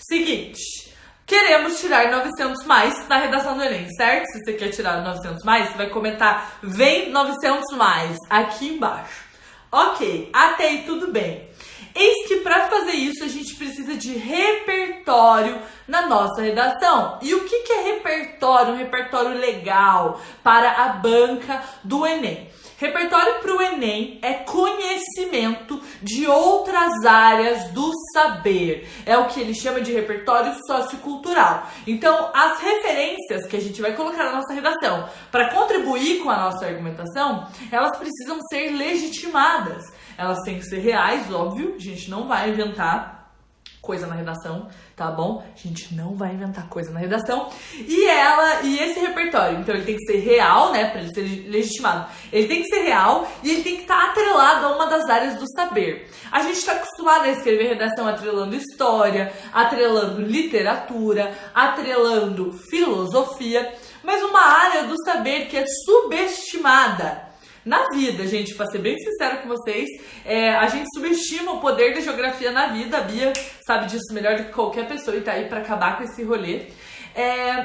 Seguinte, queremos tirar 900 mais na redação do Enem, certo? Se você quer tirar 900 mais, você vai comentar vem 900 mais aqui embaixo. Ok, até aí tudo bem. Eis que para fazer isso a gente precisa de repertório na nossa redação. E o que é repertório? Um repertório legal para a banca do Enem. Repertório para o Enem é conhecimento de outras áreas do saber. É o que ele chama de repertório sociocultural. Então, as referências que a gente vai colocar na nossa redação para contribuir com a nossa argumentação, elas precisam ser legitimadas. Elas têm que ser reais, óbvio. A gente não vai inventar coisa na redação, tá bom? A gente não vai inventar coisa na redação. E esse repertório, então ele tem que ser real, né, para ele ser legitimado. Ele tem que ser real e ele tem que estar atrelado a uma das áreas do saber. A gente está acostumado a escrever redação atrelando história, atrelando literatura, atrelando filosofia, mas uma área do saber que é subestimada na vida, gente, pra ser bem sincero com vocês, a gente subestima o poder da geografia na vida. A Bia sabe disso melhor do que qualquer pessoa e tá aí pra acabar com esse rolê.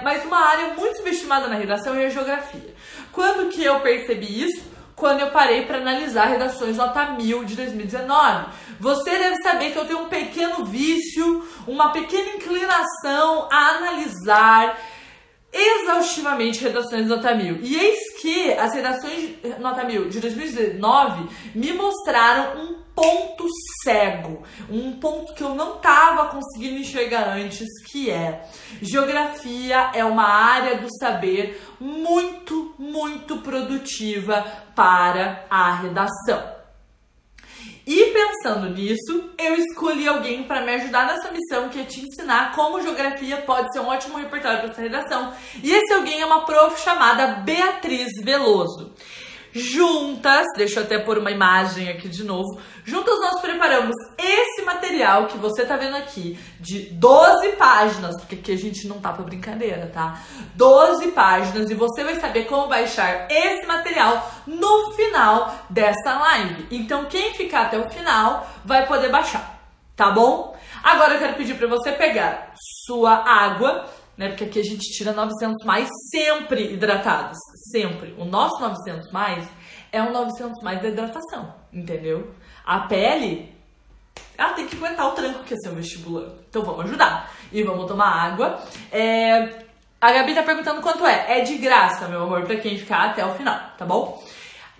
Mas uma área muito subestimada na redação é a geografia. Quando que eu percebi isso? Quando eu parei para analisar redações nota 1000 de 2019. Você deve saber que eu tenho um pequeno vício, uma pequena inclinação a analisar exaustivamente redações nota 1000. E eis que as redações nota 1000 de 2019 me mostraram um ponto cego, um ponto que eu não estava conseguindo enxergar antes, que é geografia é uma área do saber muito, muito produtiva para a redação. E pensando nisso, eu escolhi alguém para me ajudar nessa missão, que é te ensinar como geografia pode ser um ótimo repertório para essa redação. E esse alguém é uma prof chamada Beatriz Veloso. Juntas, deixa eu até pôr uma imagem aqui de novo, juntas nós preparamos esse material que você tá vendo aqui, de 12 páginas, porque aqui a gente não tá pra brincadeira, tá? 12 páginas, e você vai saber como baixar esse material no final dessa live. Então quem ficar até o final vai poder baixar, tá bom? Agora eu quero pedir pra você pegar sua água, né? Porque aqui a gente tira 900 mais sempre hidratados, sempre. O nosso 900 mais é um 900 mais da hidratação, entendeu? A pele, ela tem que aguentar o tranco que é seu vestibulando. Então vamos ajudar. E vamos tomar água. A Gabi tá perguntando quanto é. É de graça, meu amor, pra quem ficar até o final, tá bom?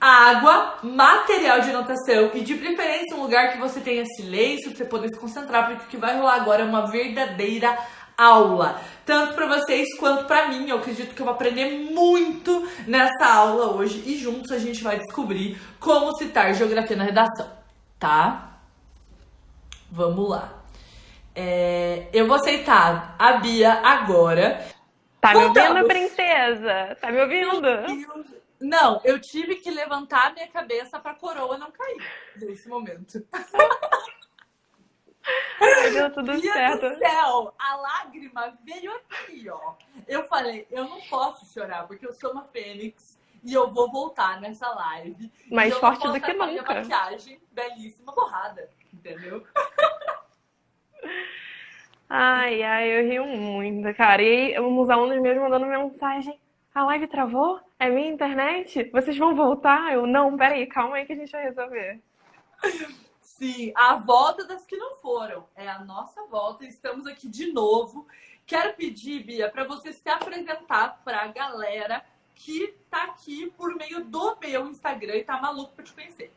Água, material de anotação e de preferência um lugar que você tenha silêncio pra você poder se concentrar, porque o que vai rolar agora é uma verdadeira aula, tanto para vocês quanto para mim. Eu acredito que eu vou aprender muito nessa aula hoje e juntos a gente vai descobrir como citar geografia na redação, tá? Vamos lá. Eu vou aceitar a Bia agora. Tá me ouvindo, princesa? Tá me ouvindo? Não, eu tive que levantar a minha cabeça pra coroa não cair nesse momento. Deu tudo certo. Meu Deus do céu, a lágrima veio aqui, ó. Eu falei, eu não posso chorar, porque eu sou uma fênix e eu vou voltar nessa live. Mais forte do que nunca. nunca. Minha maquiagem belíssima, borrada, entendeu? Ai, eu rio muito, cara. E uns alunos meus mandando mensagem. A live travou? É minha internet? Vocês vão voltar? Eu, não, peraí, calma aí que a gente vai resolver. Sim, a volta das que não foram. É a nossa volta. Estamos aqui de novo. Quero pedir, Bia, para você se apresentar para a galera que tá aqui por meio do meu Instagram e tá maluco para te conhecer.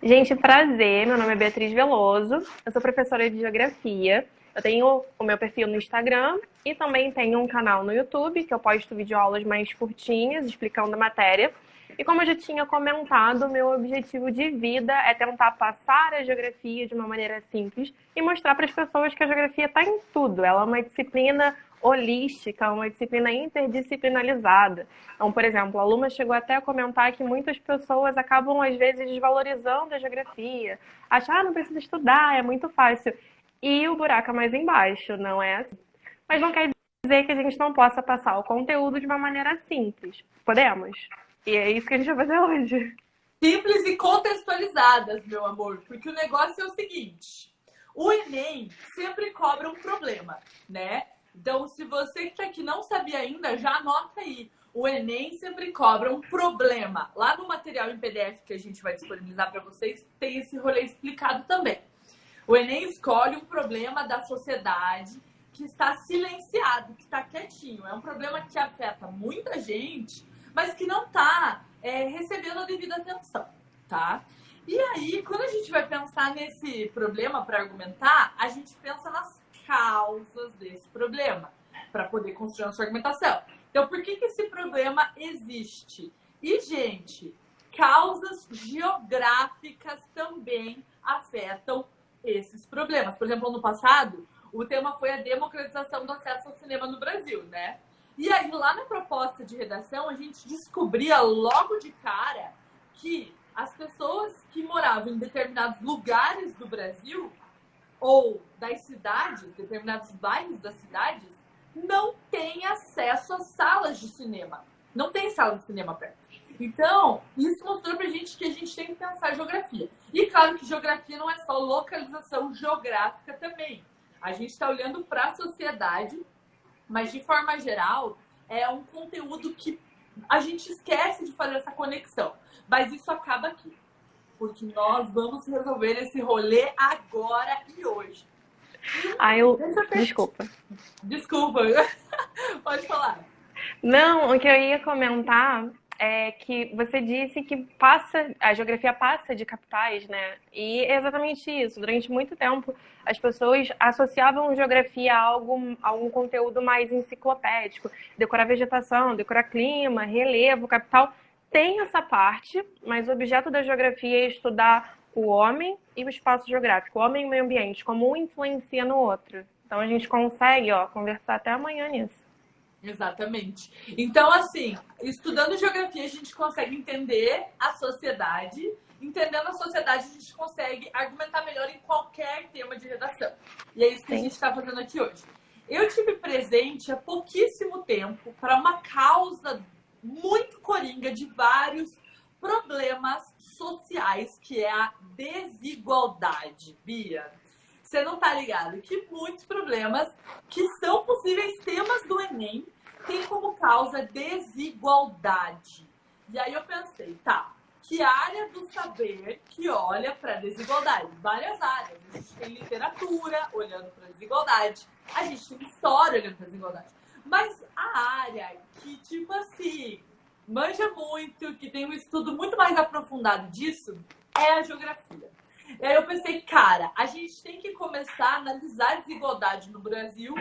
Gente, prazer. Meu nome é Beatriz Veloso. Eu sou professora de geografia. Eu tenho o meu perfil no Instagram e também tenho um canal no YouTube que eu posto videoaulas mais curtinhas explicando a matéria. E como eu já tinha comentado, meu objetivo de vida é tentar passar a geografia de uma maneira simples e mostrar para as pessoas que a geografia está em tudo. Ela é uma disciplina holística, uma disciplina interdisciplinalizada. Então, por exemplo, a aluna chegou até a comentar que muitas pessoas acabam, às vezes, desvalorizando a geografia. Achar, não precisa estudar, é muito fácil. E o buraco é mais embaixo, não é assim? Mas não quer dizer que a gente não possa passar o conteúdo de uma maneira simples. Podemos? E é isso que a gente vai fazer hoje. Simples e contextualizadas, meu amor. Porque o negócio é o seguinte. O Enem sempre cobra um problema, né? Então, se você que tá aqui não sabia ainda, já anota aí. O Enem sempre cobra um problema. Lá no material em PDF que a gente vai disponibilizar para vocês, tem esse rolê explicado também. O Enem escolhe um problema da sociedade que está silenciado, que está quietinho. É um problema que afeta muita gente, mas que não está recebendo a devida atenção, tá? E aí, quando a gente vai pensar nesse problema para argumentar, a gente pensa nas causas desse problema, para poder construir a sua argumentação. Então, por que esse problema existe? E, gente, causas geográficas também afetam esses problemas. Por exemplo, ano passado, o tema foi a democratização do acesso ao cinema no Brasil, né? E aí, lá na proposta de redação, a gente descobria logo de cara que as pessoas que moravam em determinados lugares do Brasil ou das cidades, determinados bairros das cidades, não têm acesso às salas de cinema. Não tem sala de cinema perto. Então, isso mostrou pra gente que a gente tem que pensar geografia. E claro que geografia não é só localização geográfica também. A gente está olhando para a sociedade, mas de forma geral, é um conteúdo que a gente esquece de fazer essa conexão. Mas isso acaba aqui. Porque nós vamos resolver esse rolê agora e hoje. Desculpa. Desculpa. Pode falar. Não, o que eu ia comentar é que você disse que a geografia passa de capitais, né? E é exatamente isso. Durante muito tempo, as pessoas associavam geografia a algum conteúdo mais enciclopédico. Decorar vegetação, decorar clima, relevo, capital. Tem essa parte, mas o objeto da geografia é estudar o homem e o espaço geográfico, o homem e o meio ambiente, como um influencia no outro. Então a gente consegue, conversar até amanhã nisso. Exatamente. Então, assim, estudando geografia, a gente consegue entender a sociedade. Entendendo a sociedade, a gente consegue argumentar melhor em qualquer tema de redação. E é isso que a gente está fazendo aqui hoje. Eu tive presente há pouquíssimo tempo para uma causa muito coringa de vários problemas sociais, que é a desigualdade, Bia. Você não tá ligado que muitos problemas que são possíveis temas do Enem têm como causa desigualdade. E aí eu pensei, tá, que área do saber que olha para a desigualdade? Várias áreas. A gente tem literatura olhando para a desigualdade, a gente tem história olhando para a desigualdade. Mas a área que, tipo assim, manja muito, que tem um estudo muito mais aprofundado disso, é a geografia. E aí eu pensei, cara, a gente tem que começar a analisar a desigualdade no Brasil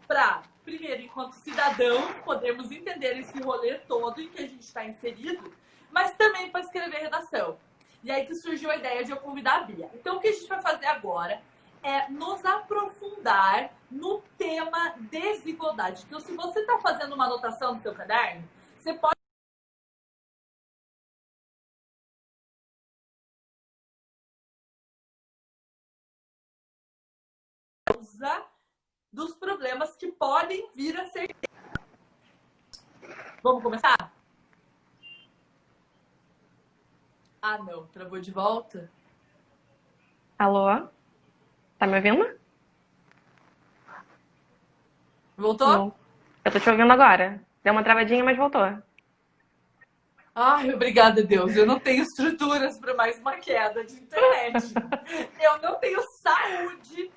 para, primeiro, enquanto cidadão, podermos entender esse rolê todo em que a gente está inserido, mas também para escrever redação. E aí que surgiu a ideia de eu convidar a Bia. Então, o que a gente vai fazer agora é nos aprofundar no tema desigualdade. Então, se você está fazendo uma anotação no seu caderno, você pode usar dos problemas que podem vir a ser. Vamos começar? Ah, não. Travou de volta? Alô? Tá me ouvindo? Voltou? Não. Eu tô te ouvindo agora. Deu uma travadinha, mas voltou. Ai, obrigada, Deus. Eu não tenho estruturas para mais uma queda de internet. Eu não tenho saúde.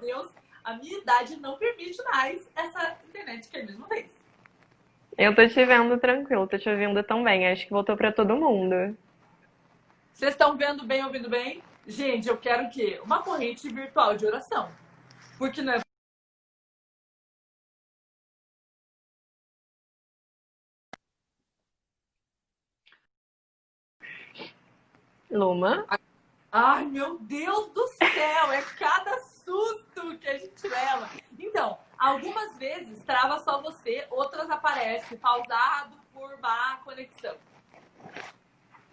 @Deus. A minha idade não permite mais essa internet que a mesma vez. Eu tô te vendo tranquilo, tô te ouvindo também. Acho que voltou pra todo mundo. Vocês estão vendo bem, ouvindo bem? Gente, eu quero o quê? Uma corrente virtual de oração. Porque não é Luma? Ai, meu Deus do céu! É cada susto que a gente leva. Então, algumas vezes trava só você, outras aparece pausado por má conexão.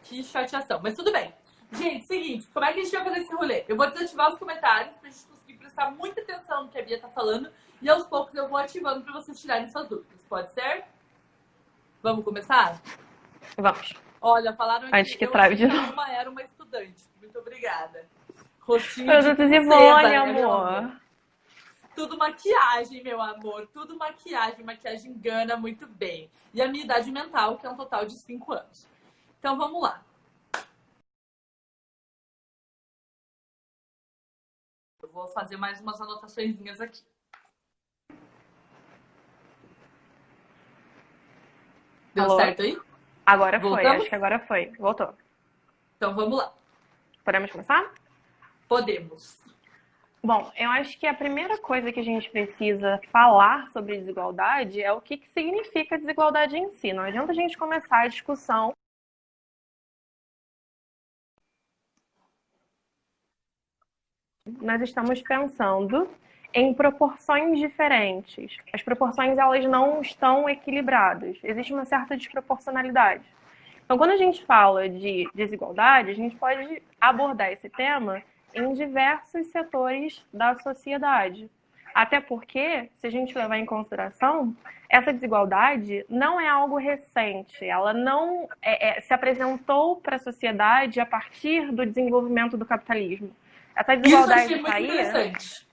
Que chateação. Mas tudo bem. Gente, seguinte, como é que a gente vai fazer esse rolê? Eu vou desativar os comentários pra gente conseguir prestar muita atenção no que a Bia tá falando e aos poucos eu vou ativando pra vocês tirarem suas dúvidas. Pode ser? Vamos começar? Vamos. Olha, falaram aqui Acho que trave de novo. a Alma era uma estudante. Muito obrigada. Rostinho de Produtos princesa, Ivone, né, meu amor. Tudo maquiagem, meu amor. Tudo maquiagem. Maquiagem engana muito bem. E a minha idade mental, que é um total de 5 anos. Então vamos lá. Eu vou fazer mais umas anotaçõezinhas aqui. Deu Alô? certo aí? Agora foi, Voltamos? acho que agora foi. Voltou. Então vamos lá. Podemos começar? Podemos. Bom, eu acho que a primeira coisa que a gente precisa falar sobre desigualdade é o que significa desigualdade em si. Não adianta a gente começar a discussão. Nós estamos pensando em proporções diferentes. As proporções elas não estão equilibradas. Existe uma certa desproporcionalidade. Então, quando a gente fala de desigualdade, a gente pode abordar esse tema em diversos setores da sociedade. Até porque, se a gente levar em consideração, essa desigualdade não é algo recente, ela não se apresentou para a sociedade a partir do desenvolvimento do capitalismo. Essa Isso eu desigualdade achei muito está aí. interessante,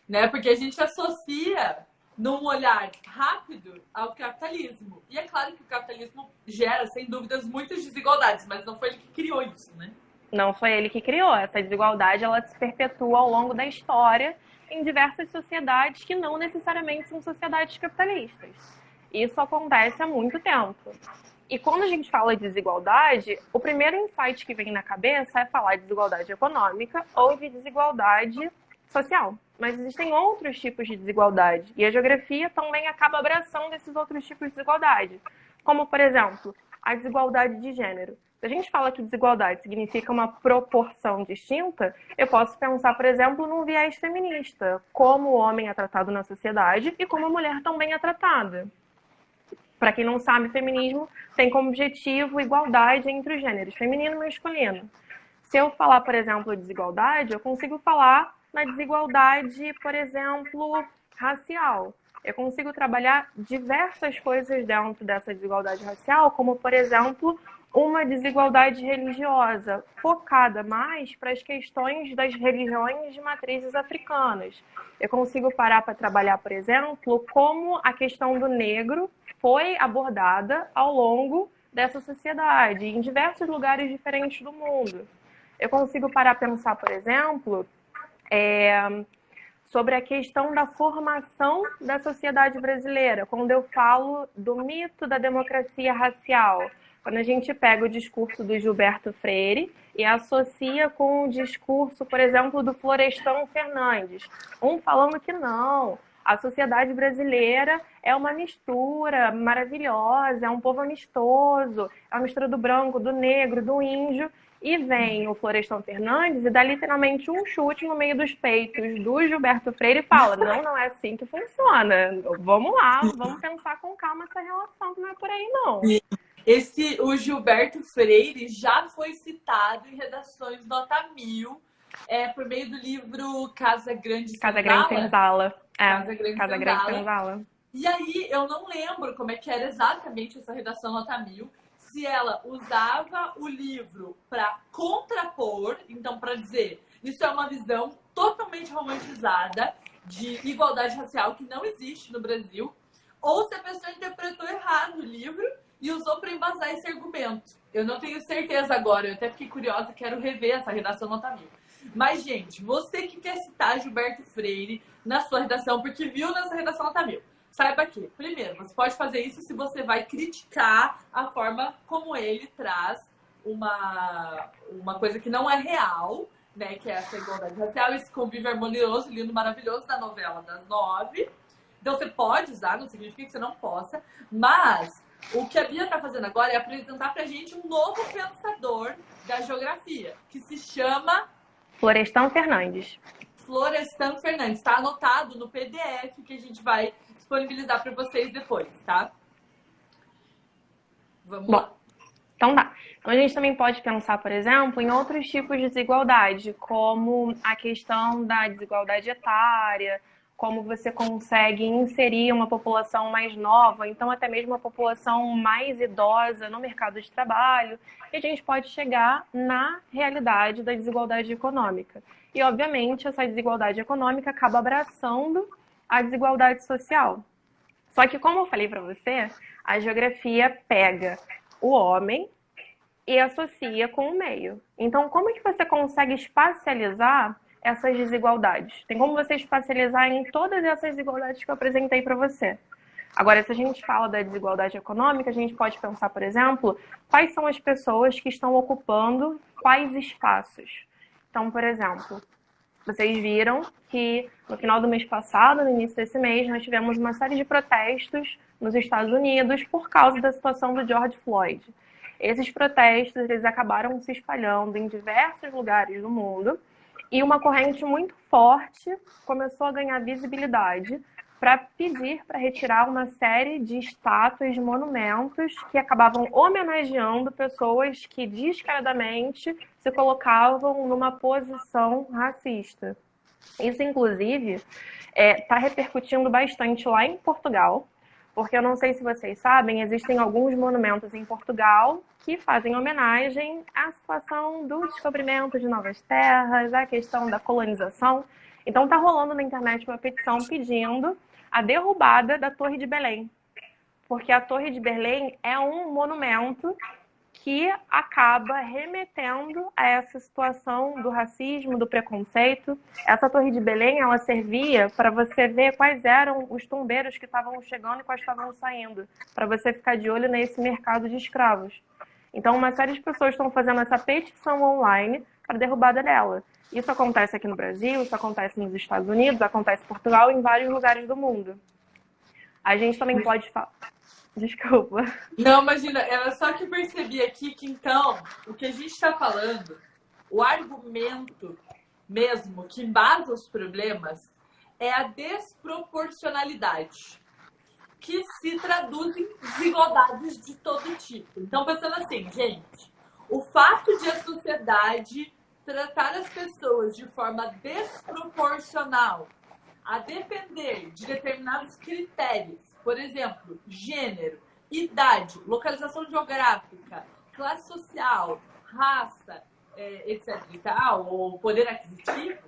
né? Porque a gente associa num olhar rápido ao capitalismo. E é claro que o capitalismo gera, sem dúvidas, muitas desigualdades, mas não foi ele que criou isso, né? Não foi ele que criou. Essa desigualdade ela se perpetua ao longo da história em diversas sociedades que não necessariamente são sociedades capitalistas. Isso acontece há muito tempo. E quando a gente fala de desigualdade, o primeiro insight que vem na cabeça é falar de desigualdade econômica ou de desigualdade social. Mas existem outros tipos de desigualdade. E a geografia também acaba abraçando esses outros tipos de desigualdade. Como, por exemplo, a desigualdade de gênero. Se a gente fala que desigualdade significa uma proporção distinta, eu posso pensar, por exemplo, num viés feminista, como o homem é tratado na sociedade e como a mulher também é tratada. Para quem não sabe, feminismo tem como objetivo igualdade entre os gêneros, feminino e masculino. Se eu falar, por exemplo, desigualdade, eu consigo falar na desigualdade, por exemplo, racial. Eu consigo trabalhar diversas coisas dentro dessa desigualdade racial, como, por exemplo, uma desigualdade religiosa, focada mais para as questões das religiões de matrizes africanas. Eu consigo parar para trabalhar, por exemplo, como a questão do negro foi abordada ao longo dessa sociedade, em diversos lugares diferentes do mundo. Eu consigo parar a pensar, por exemplo, sobre a questão da formação da sociedade brasileira, quando eu falo do mito da democracia racial. Quando a gente pega o discurso do Gilberto Freire e associa com o discurso, por exemplo, do Florestan Fernandes. Um falando que não, a sociedade brasileira é uma mistura maravilhosa, é um povo amistoso, é uma mistura do branco, do negro, do índio. E vem o Florestan Fernandes e dá literalmente um chute no meio dos peitos do Gilberto Freire e fala, não é assim que funciona. Vamos lá, vamos pensar com calma essa relação, que não é por aí não. O Gilberto Freire já foi citado em redações nota 1000, por meio do livro Casa Grande Senzala. Casa Grande Senzala. E aí, eu não lembro como é que era exatamente essa redação nota 1000, se ela usava o livro para contrapor, então para dizer, isso é uma visão totalmente romantizada de igualdade racial que não existe no Brasil, ou se a pessoa interpretou errado o livro e usou para embasar esse argumento. Eu não tenho certeza agora, eu até fiquei curiosa, quero rever essa redação nota 1000. Mas, gente, você que quer citar Gilberto Freire na sua redação, porque viu nessa redação nota 1000, saiba que, primeiro, você pode fazer isso se você vai criticar a forma como ele traz uma coisa que não é real, né? Que é essa igualdade racial, esse convívio harmonioso, lindo, maravilhoso da novela das 9. Então você pode usar, não significa que você não possa, mas o que a Bia está fazendo agora é apresentar pra gente um novo pensador da geografia, que se chama Florestan Fernandes. Florestan Fernandes. Está anotado no PDF que a gente vai disponibilizar para vocês depois, tá? Vamos lá. Então tá. Então a gente também pode pensar, por exemplo, em outros tipos de desigualdade, como a questão da desigualdade etária, como você consegue inserir uma população mais nova, então até mesmo uma população mais idosa no mercado de trabalho, e a gente pode chegar na realidade da desigualdade econômica. e, obviamente, essa desigualdade econômica acaba abraçando a desigualdade social. Só que, como eu falei para você, a geografia pega o homem e associa com o meio. Então, como é que você consegue espacializar essas desigualdades? Tem como você espacializar em todas essas desigualdades que eu apresentei para você. Agora, se a gente fala da desigualdade econômica, a gente pode pensar, por exemplo, quais são as pessoas que estão ocupando quais espaços. Então, por exemplo, vocês viram que no final do mês passado, no início desse mês, nós tivemos uma série de protestos nos Estados Unidos por causa da situação do George Floyd. Esses protestos, eles acabaram se espalhando em diversos lugares do mundo e uma corrente muito forte começou a ganhar visibilidade para pedir para retirar uma série de estátuas, de monumentos que acabavam homenageando pessoas que descaradamente se colocavam numa posição racista. Isso, inclusive, está repercutindo bastante lá em Portugal, porque eu não sei se vocês sabem, existem alguns monumentos em Portugal que fazem homenagem à situação do descobrimento de novas terras, à questão da colonização. Então está rolando na internet uma petição pedindo a derrubada da Torre de Belém, porque a Torre de Belém é um monumento que acaba remetendo a essa situação do racismo, do preconceito. Essa Torre de Belém, ela servia para você ver quais eram os tombeiros que estavam chegando e quais estavam saindo, para você ficar de olho nesse mercado de escravos. Então, uma série de pessoas estão fazendo essa petição online para a derrubada dela. Isso acontece aqui no Brasil, isso acontece nos Estados Unidos, acontece em Portugal e em vários lugares do mundo. A gente também pode falar... Desculpa. Não, imagina, era só que eu percebi aqui que, então, o que a gente está falando, o argumento mesmo que embasa os problemas é a desproporcionalidade, que se traduz em desigualdades de todo tipo. Então, pensando assim, gente, o fato de a sociedade tratar as pessoas de forma desproporcional, a depender de determinados critérios, por exemplo, gênero, idade, localização geográfica, classe social, raça, etc. e tal, ou poder aquisitivo,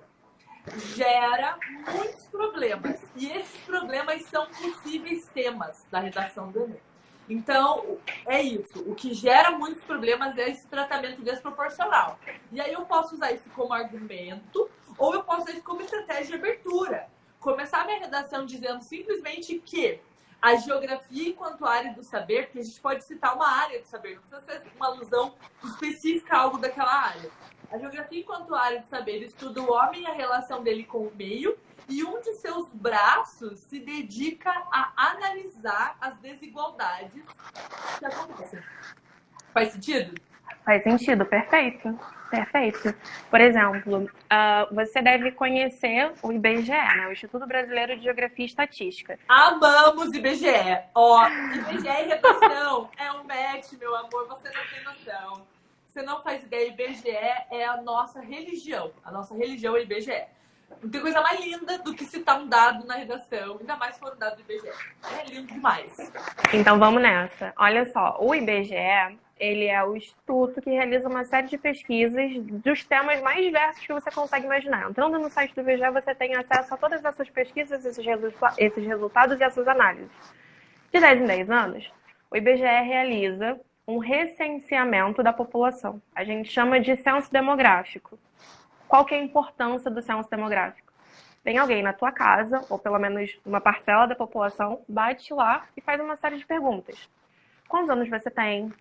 gera muitos problemas. E esses problemas são possíveis temas da redação do Enem. Então, é isso. O que gera muitos problemas é esse tratamento desproporcional. E aí eu posso usar isso como argumento, ou eu posso usar isso como estratégia de abertura. Começar minha redação dizendo simplesmente que a geografia enquanto área do saber, porque a gente pode citar uma área do saber, não precisa ser uma alusão específica a algo daquela área. A geografia enquanto área do saber estuda o homem e a relação dele com o meio, e um de seus braços se dedica a analisar as desigualdades que acontecem. Faz sentido? Faz sentido, perfeito. Perfeito. Por exemplo, você deve conhecer o IBGE, né? O Instituto Brasileiro de Geografia e Estatística. Amamos IBGE. Ó, IBGE e redação é um match, meu amor, você não tem noção. Você não faz ideia, IBGE é a nossa religião. A nossa religião é IBGE. Não tem coisa mais linda do que citar um dado na redação, ainda mais se for um dado do IBGE. É lindo demais. Então vamos nessa. Olha só, o IBGE, ele é o instituto que realiza uma série de pesquisas dos temas mais diversos que você consegue imaginar. Entrando no site do IBGE, você tem acesso a todas essas pesquisas, esses resultados e essas análises. De 10 em 10 anos, o IBGE realiza um recenseamento da população. A gente chama de censo demográfico. Qual que é a importância do censo demográfico? Vem alguém na tua casa, ou pelo menos uma parcela da população, bate lá e faz uma série de perguntas. Quantos anos você tem?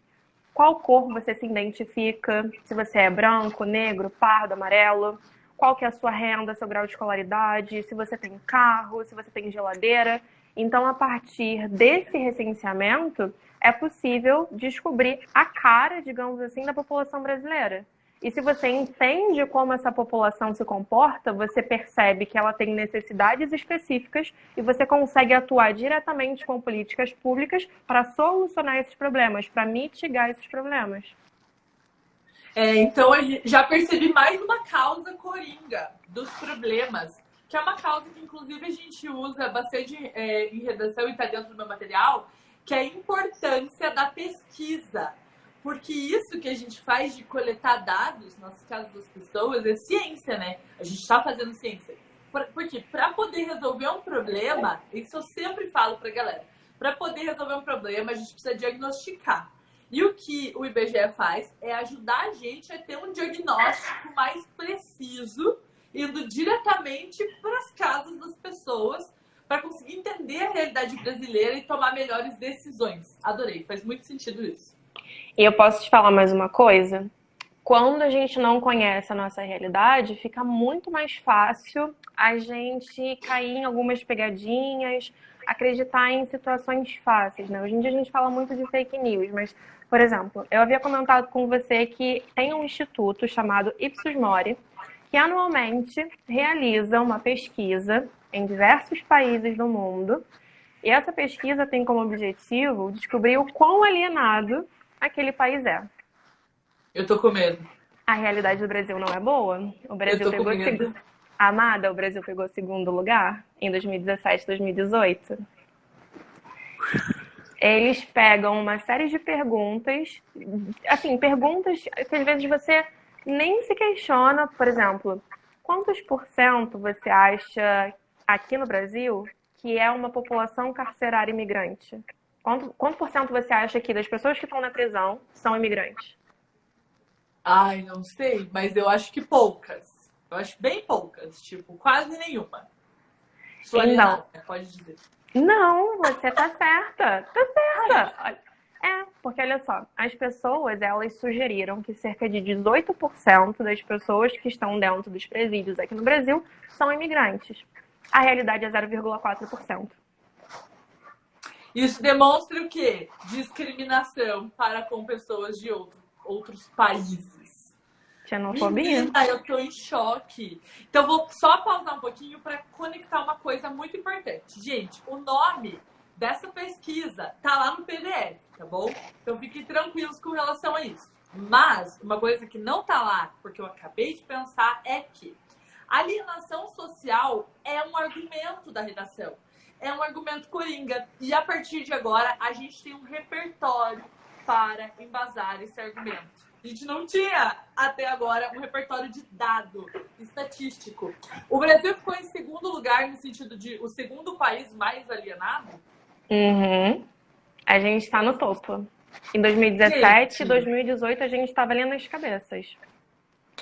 Qual cor você se identifica? Se você é branco, negro, pardo, amarelo? Qual que é a sua renda, seu grau de escolaridade? Se você tem carro, se você tem geladeira? Então, a partir desse recenseamento, é possível descobrir a cara, digamos assim, da população brasileira. E se você entende como essa população se comporta, você percebe que ela tem necessidades específicas e você consegue atuar diretamente com políticas públicas para solucionar esses problemas, para mitigar esses problemas. Então, já percebi mais uma causa coringa dos problemas, que é uma causa que, inclusive, a gente usa bastante em redação e está dentro do meu material, que é a importância da pesquisa. Porque isso que a gente faz de coletar dados nas casas das pessoas é ciência, né? A gente está fazendo ciência. Porque para poder resolver um problema, isso eu sempre falo para a galera, para poder resolver um problema, a gente precisa diagnosticar. E o que o IBGE faz é ajudar a gente a ter um diagnóstico mais preciso, indo diretamente para as casas das pessoas, para conseguir entender a realidade brasileira e tomar melhores decisões. Adorei, faz muito sentido isso. E eu posso te falar mais uma coisa? Quando a gente não conhece a nossa realidade, fica muito mais fácil a gente cair em algumas pegadinhas, acreditar em situações fáceis, né? Hoje em dia a gente fala muito de fake news, mas, por exemplo, eu havia comentado com você que tem um instituto chamado Ipsos Mori, que anualmente realiza uma pesquisa em diversos países do mundo, e essa pesquisa tem como objetivo descobrir o quão alienado aquele país é. Eu tô com medo. A realidade do Brasil não é boa. O Brasil pegou Amada, o Brasil pegou segundo lugar em 2017, 2018. Eles pegam uma série de perguntas, assim, perguntas que às vezes você nem se questiona, por exemplo, quantos por cento você acha aqui no Brasil que é uma população carcerária imigrante? Quanto por cento você acha que das pessoas que estão na prisão são imigrantes? Ai, não sei, mas eu acho que poucas. Eu acho bem poucas, tipo, quase nenhuma. Sua alienada, pode dizer. Não, você tá certa. Tá certa. Porque olha só, as pessoas, elas sugeriram que cerca de 18% das pessoas que estão dentro dos presídios aqui no Brasil são imigrantes. A realidade é 0,4%. Isso demonstra o quê? Discriminação para com pessoas de outros países. Xenofobia. Menina, eu tô em choque. Então, vou só pausar um pouquinho para conectar uma coisa muito importante. Gente, o nome dessa pesquisa tá lá no PDF, tá bom? Então, fiquem tranquilos com relação a isso. Mas, uma coisa que não tá lá, porque eu acabei de pensar, é que alienação social é um argumento da redação. É um argumento coringa. E, a partir de agora, a gente tem um repertório para embasar esse argumento. A gente não tinha, até agora, um repertório de dado estatístico. O Brasil ficou em segundo lugar, no sentido de o segundo país mais alienado? Uhum. A gente está no topo. Em 2017 e 2018, a gente estava ali nas cabeças.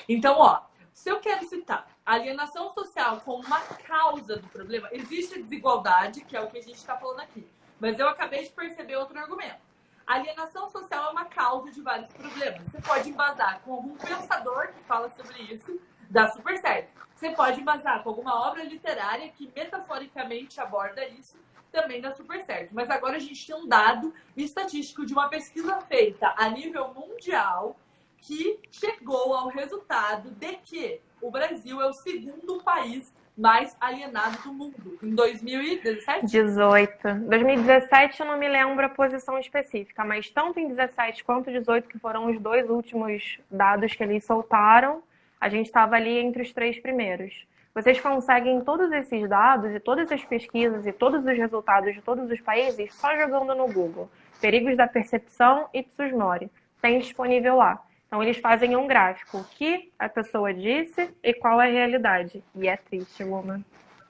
Então, ó, se eu quero citar alienação social como uma causa do problema, existe desigualdade, que é o que a gente está falando aqui. Mas eu acabei de perceber outro argumento. A alienação social é uma causa de vários problemas. Você pode embasar com algum pensador que fala sobre isso, dá super certo. Você pode embasar com alguma obra literária que metaforicamente aborda isso, também dá super certo. Mas agora a gente tem um dado estatístico de uma pesquisa feita a nível mundial que chegou ao resultado de que o Brasil é o segundo país mais alienado do mundo. Em 2017? 2017 eu não me lembro a posição específica, mas tanto em 17 quanto 18, que foram os dois últimos dados que eles soltaram, a gente estava ali entre os 3 primeiros. Vocês conseguem todos esses dados e todas as pesquisas e todos os resultados de todos os países só jogando no Google. Perigos da percepção Ipsos Mori. Tem disponível lá. Então, eles fazem um gráfico, o que a pessoa disse e qual é a realidade. E é triste, woman.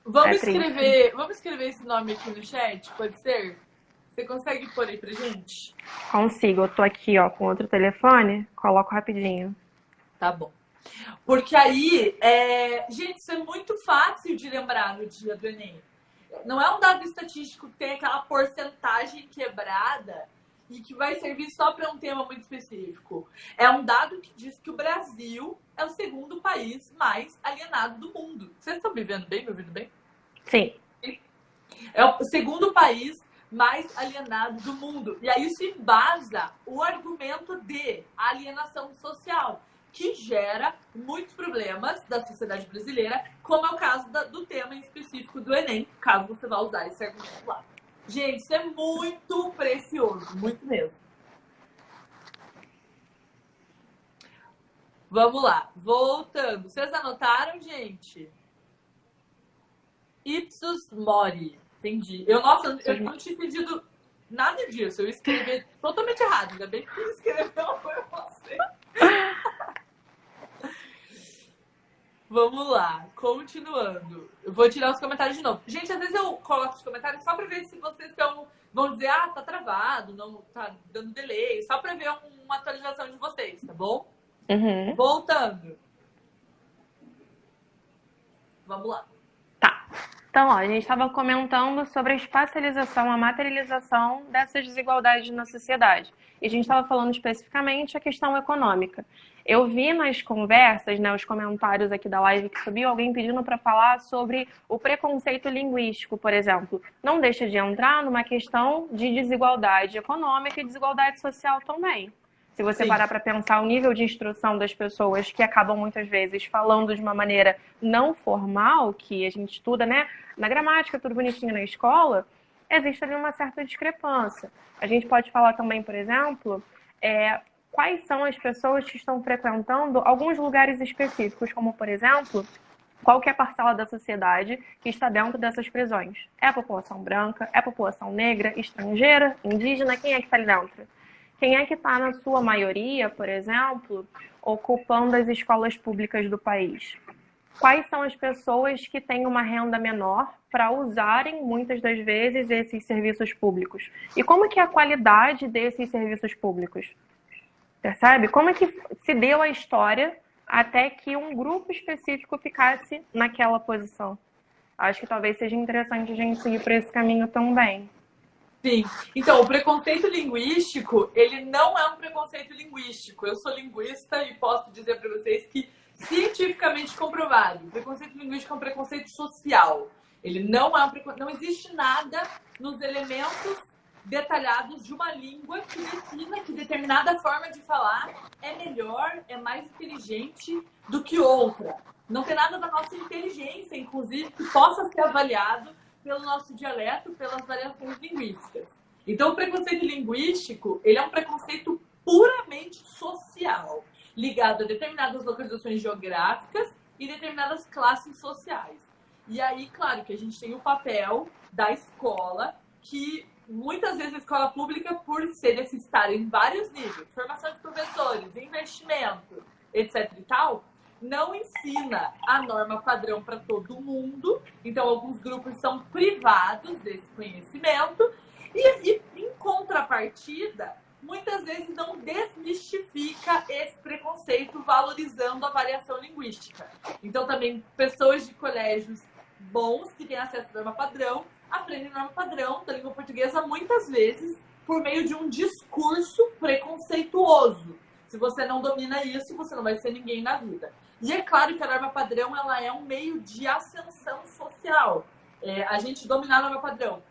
Vamos escrever esse nome aqui no chat, pode ser? Você consegue pôr aí pra gente? Consigo. Eu tô aqui, ó, com outro telefone. Coloco rapidinho. Tá bom. Porque aí, gente, isso é muito fácil de lembrar no dia do Enem. Não é um dado estatístico que tem aquela porcentagem quebrada e que vai servir só para um tema muito específico. É um dado que diz que o Brasil é o segundo país mais alienado do mundo. Vocês estão me vendo bem, me ouvindo bem? Sim. É o segundo país mais alienado do mundo. E aí isso embasa o argumento de alienação social, que gera muitos problemas da sociedade brasileira, como é o caso do tema em específico do Enem, caso você vá usar esse argumento lá. Gente, isso é muito precioso, muito mesmo. Vamos lá, voltando. Vocês anotaram, gente? Ipsos Mori. Entendi. Eu não tinha entendido nada disso. Eu escrevi totalmente errado. Ainda bem que quem escreveu foi você. Vamos lá, continuando. Eu vou tirar os comentários de novo. Gente, às vezes eu coloco os comentários só pra ver se vocês vão dizer, tá travado, não tá dando delay, só pra ver uma atualização de vocês, tá bom? Uhum. Voltando. Vamos lá. Tá. Então, a gente estava comentando sobre a espacialização, a materialização dessas desigualdades na sociedade. E a gente estava falando especificamente a questão econômica. Eu vi nas conversas, né, os comentários aqui da live que subiu, alguém pedindo para falar sobre o preconceito linguístico, por exemplo. Não deixa de entrar numa questão de desigualdade econômica e desigualdade social também. Se você parar para pensar o nível de instrução das pessoas que acabam muitas vezes falando de uma maneira não formal, que a gente estuda, né, na gramática, tudo bonitinho na escola, existe ali uma certa discrepância. A gente pode falar também, por exemplo, quais são as pessoas que estão frequentando alguns lugares específicos, como, por exemplo, qual que é a parcela da sociedade que está dentro dessas prisões. É a população branca? É a população negra? Estrangeira? Indígena? Quem é que está ali dentro? Quem é que está, na sua maioria, por exemplo, ocupando as escolas públicas do país? Quais são as pessoas que têm uma renda menor para usarem, muitas das vezes, esses serviços públicos? E como que é a qualidade desses serviços públicos? Percebe? Como é que se deu a história até que um grupo específico ficasse naquela posição? Acho que talvez seja interessante a gente seguir por esse caminho também. Sim. Então, o preconceito linguístico, ele não é um preconceito linguístico. Eu sou linguista e posso dizer para vocês que, cientificamente comprovado, o preconceito linguístico é um preconceito social. Ele não é não existe nada nos elementos detalhados de uma língua que defina que determinada forma de falar é melhor, é mais inteligente do que outra. Não tem nada da nossa inteligência, inclusive, que possa ser avaliado pelo nosso dialeto, pelas variações linguísticas. Então, o preconceito linguístico, ele é um preconceito puramente social, ligado a determinadas localizações geográficas e determinadas classes sociais. E aí, claro, que a gente tem o papel da escola, que muitas vezes a escola pública, por ser deficitária em vários níveis, formação de professores, investimento, etc. e tal, não ensina a norma padrão para todo mundo. Então, alguns grupos são privados desse conhecimento. E em contrapartida, muitas vezes não desmistifica esse preconceito, valorizando a variação linguística. Então, também, pessoas de colégios bons, que têm acesso à norma padrão, aprendem norma padrão da língua portuguesa, muitas vezes, por meio de um discurso preconceituoso. Se você não domina isso, você não vai ser ninguém na vida. E é claro que a norma padrão, ela é um meio de ascensão social. A gente dominar a norma padrão.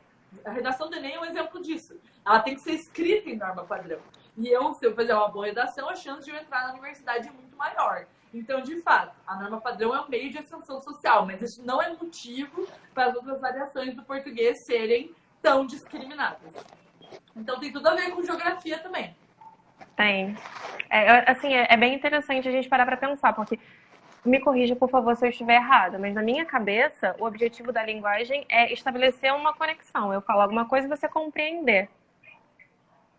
A redação do Enem é um exemplo disso. Ela tem que ser escrita em norma padrão. E se eu fizer uma boa redação, a chance de eu entrar na universidade é muito maior. Então, de fato, a norma padrão é um meio de ascensão social, mas isso não é motivo para as outras variações do português serem tão discriminadas. Então, tem tudo a ver com geografia também. Tem. É bem interessante a gente parar para pensar, porque, me corrija, por favor, se eu estiver errada, mas na minha cabeça, o objetivo da linguagem é estabelecer uma conexão. Eu falo alguma coisa e você compreender.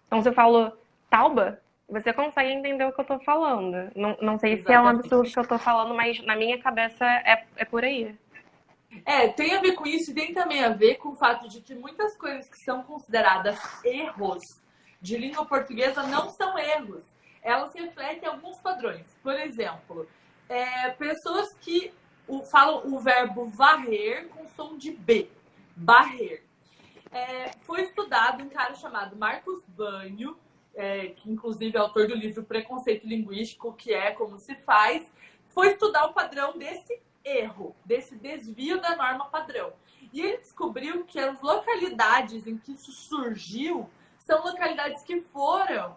Então, se eu falo tauba, você consegue entender o que eu estou falando. Não sei se é um absurdo que eu estou falando, mas na minha cabeça é por aí. Tem a ver com isso e tem também a ver com o fato de que muitas coisas que são consideradas erros de língua portuguesa não são erros. Elas refletem alguns padrões. Por exemplo, pessoas que falam o verbo varrer com som de B. Barrer. Foi estudado um cara chamado Marcos Banho, que inclusive é autor do livro Preconceito Linguístico, que é como se faz, foi estudar o padrão desse erro, desse desvio da norma padrão. E ele descobriu que as localidades em que isso surgiu são localidades que foram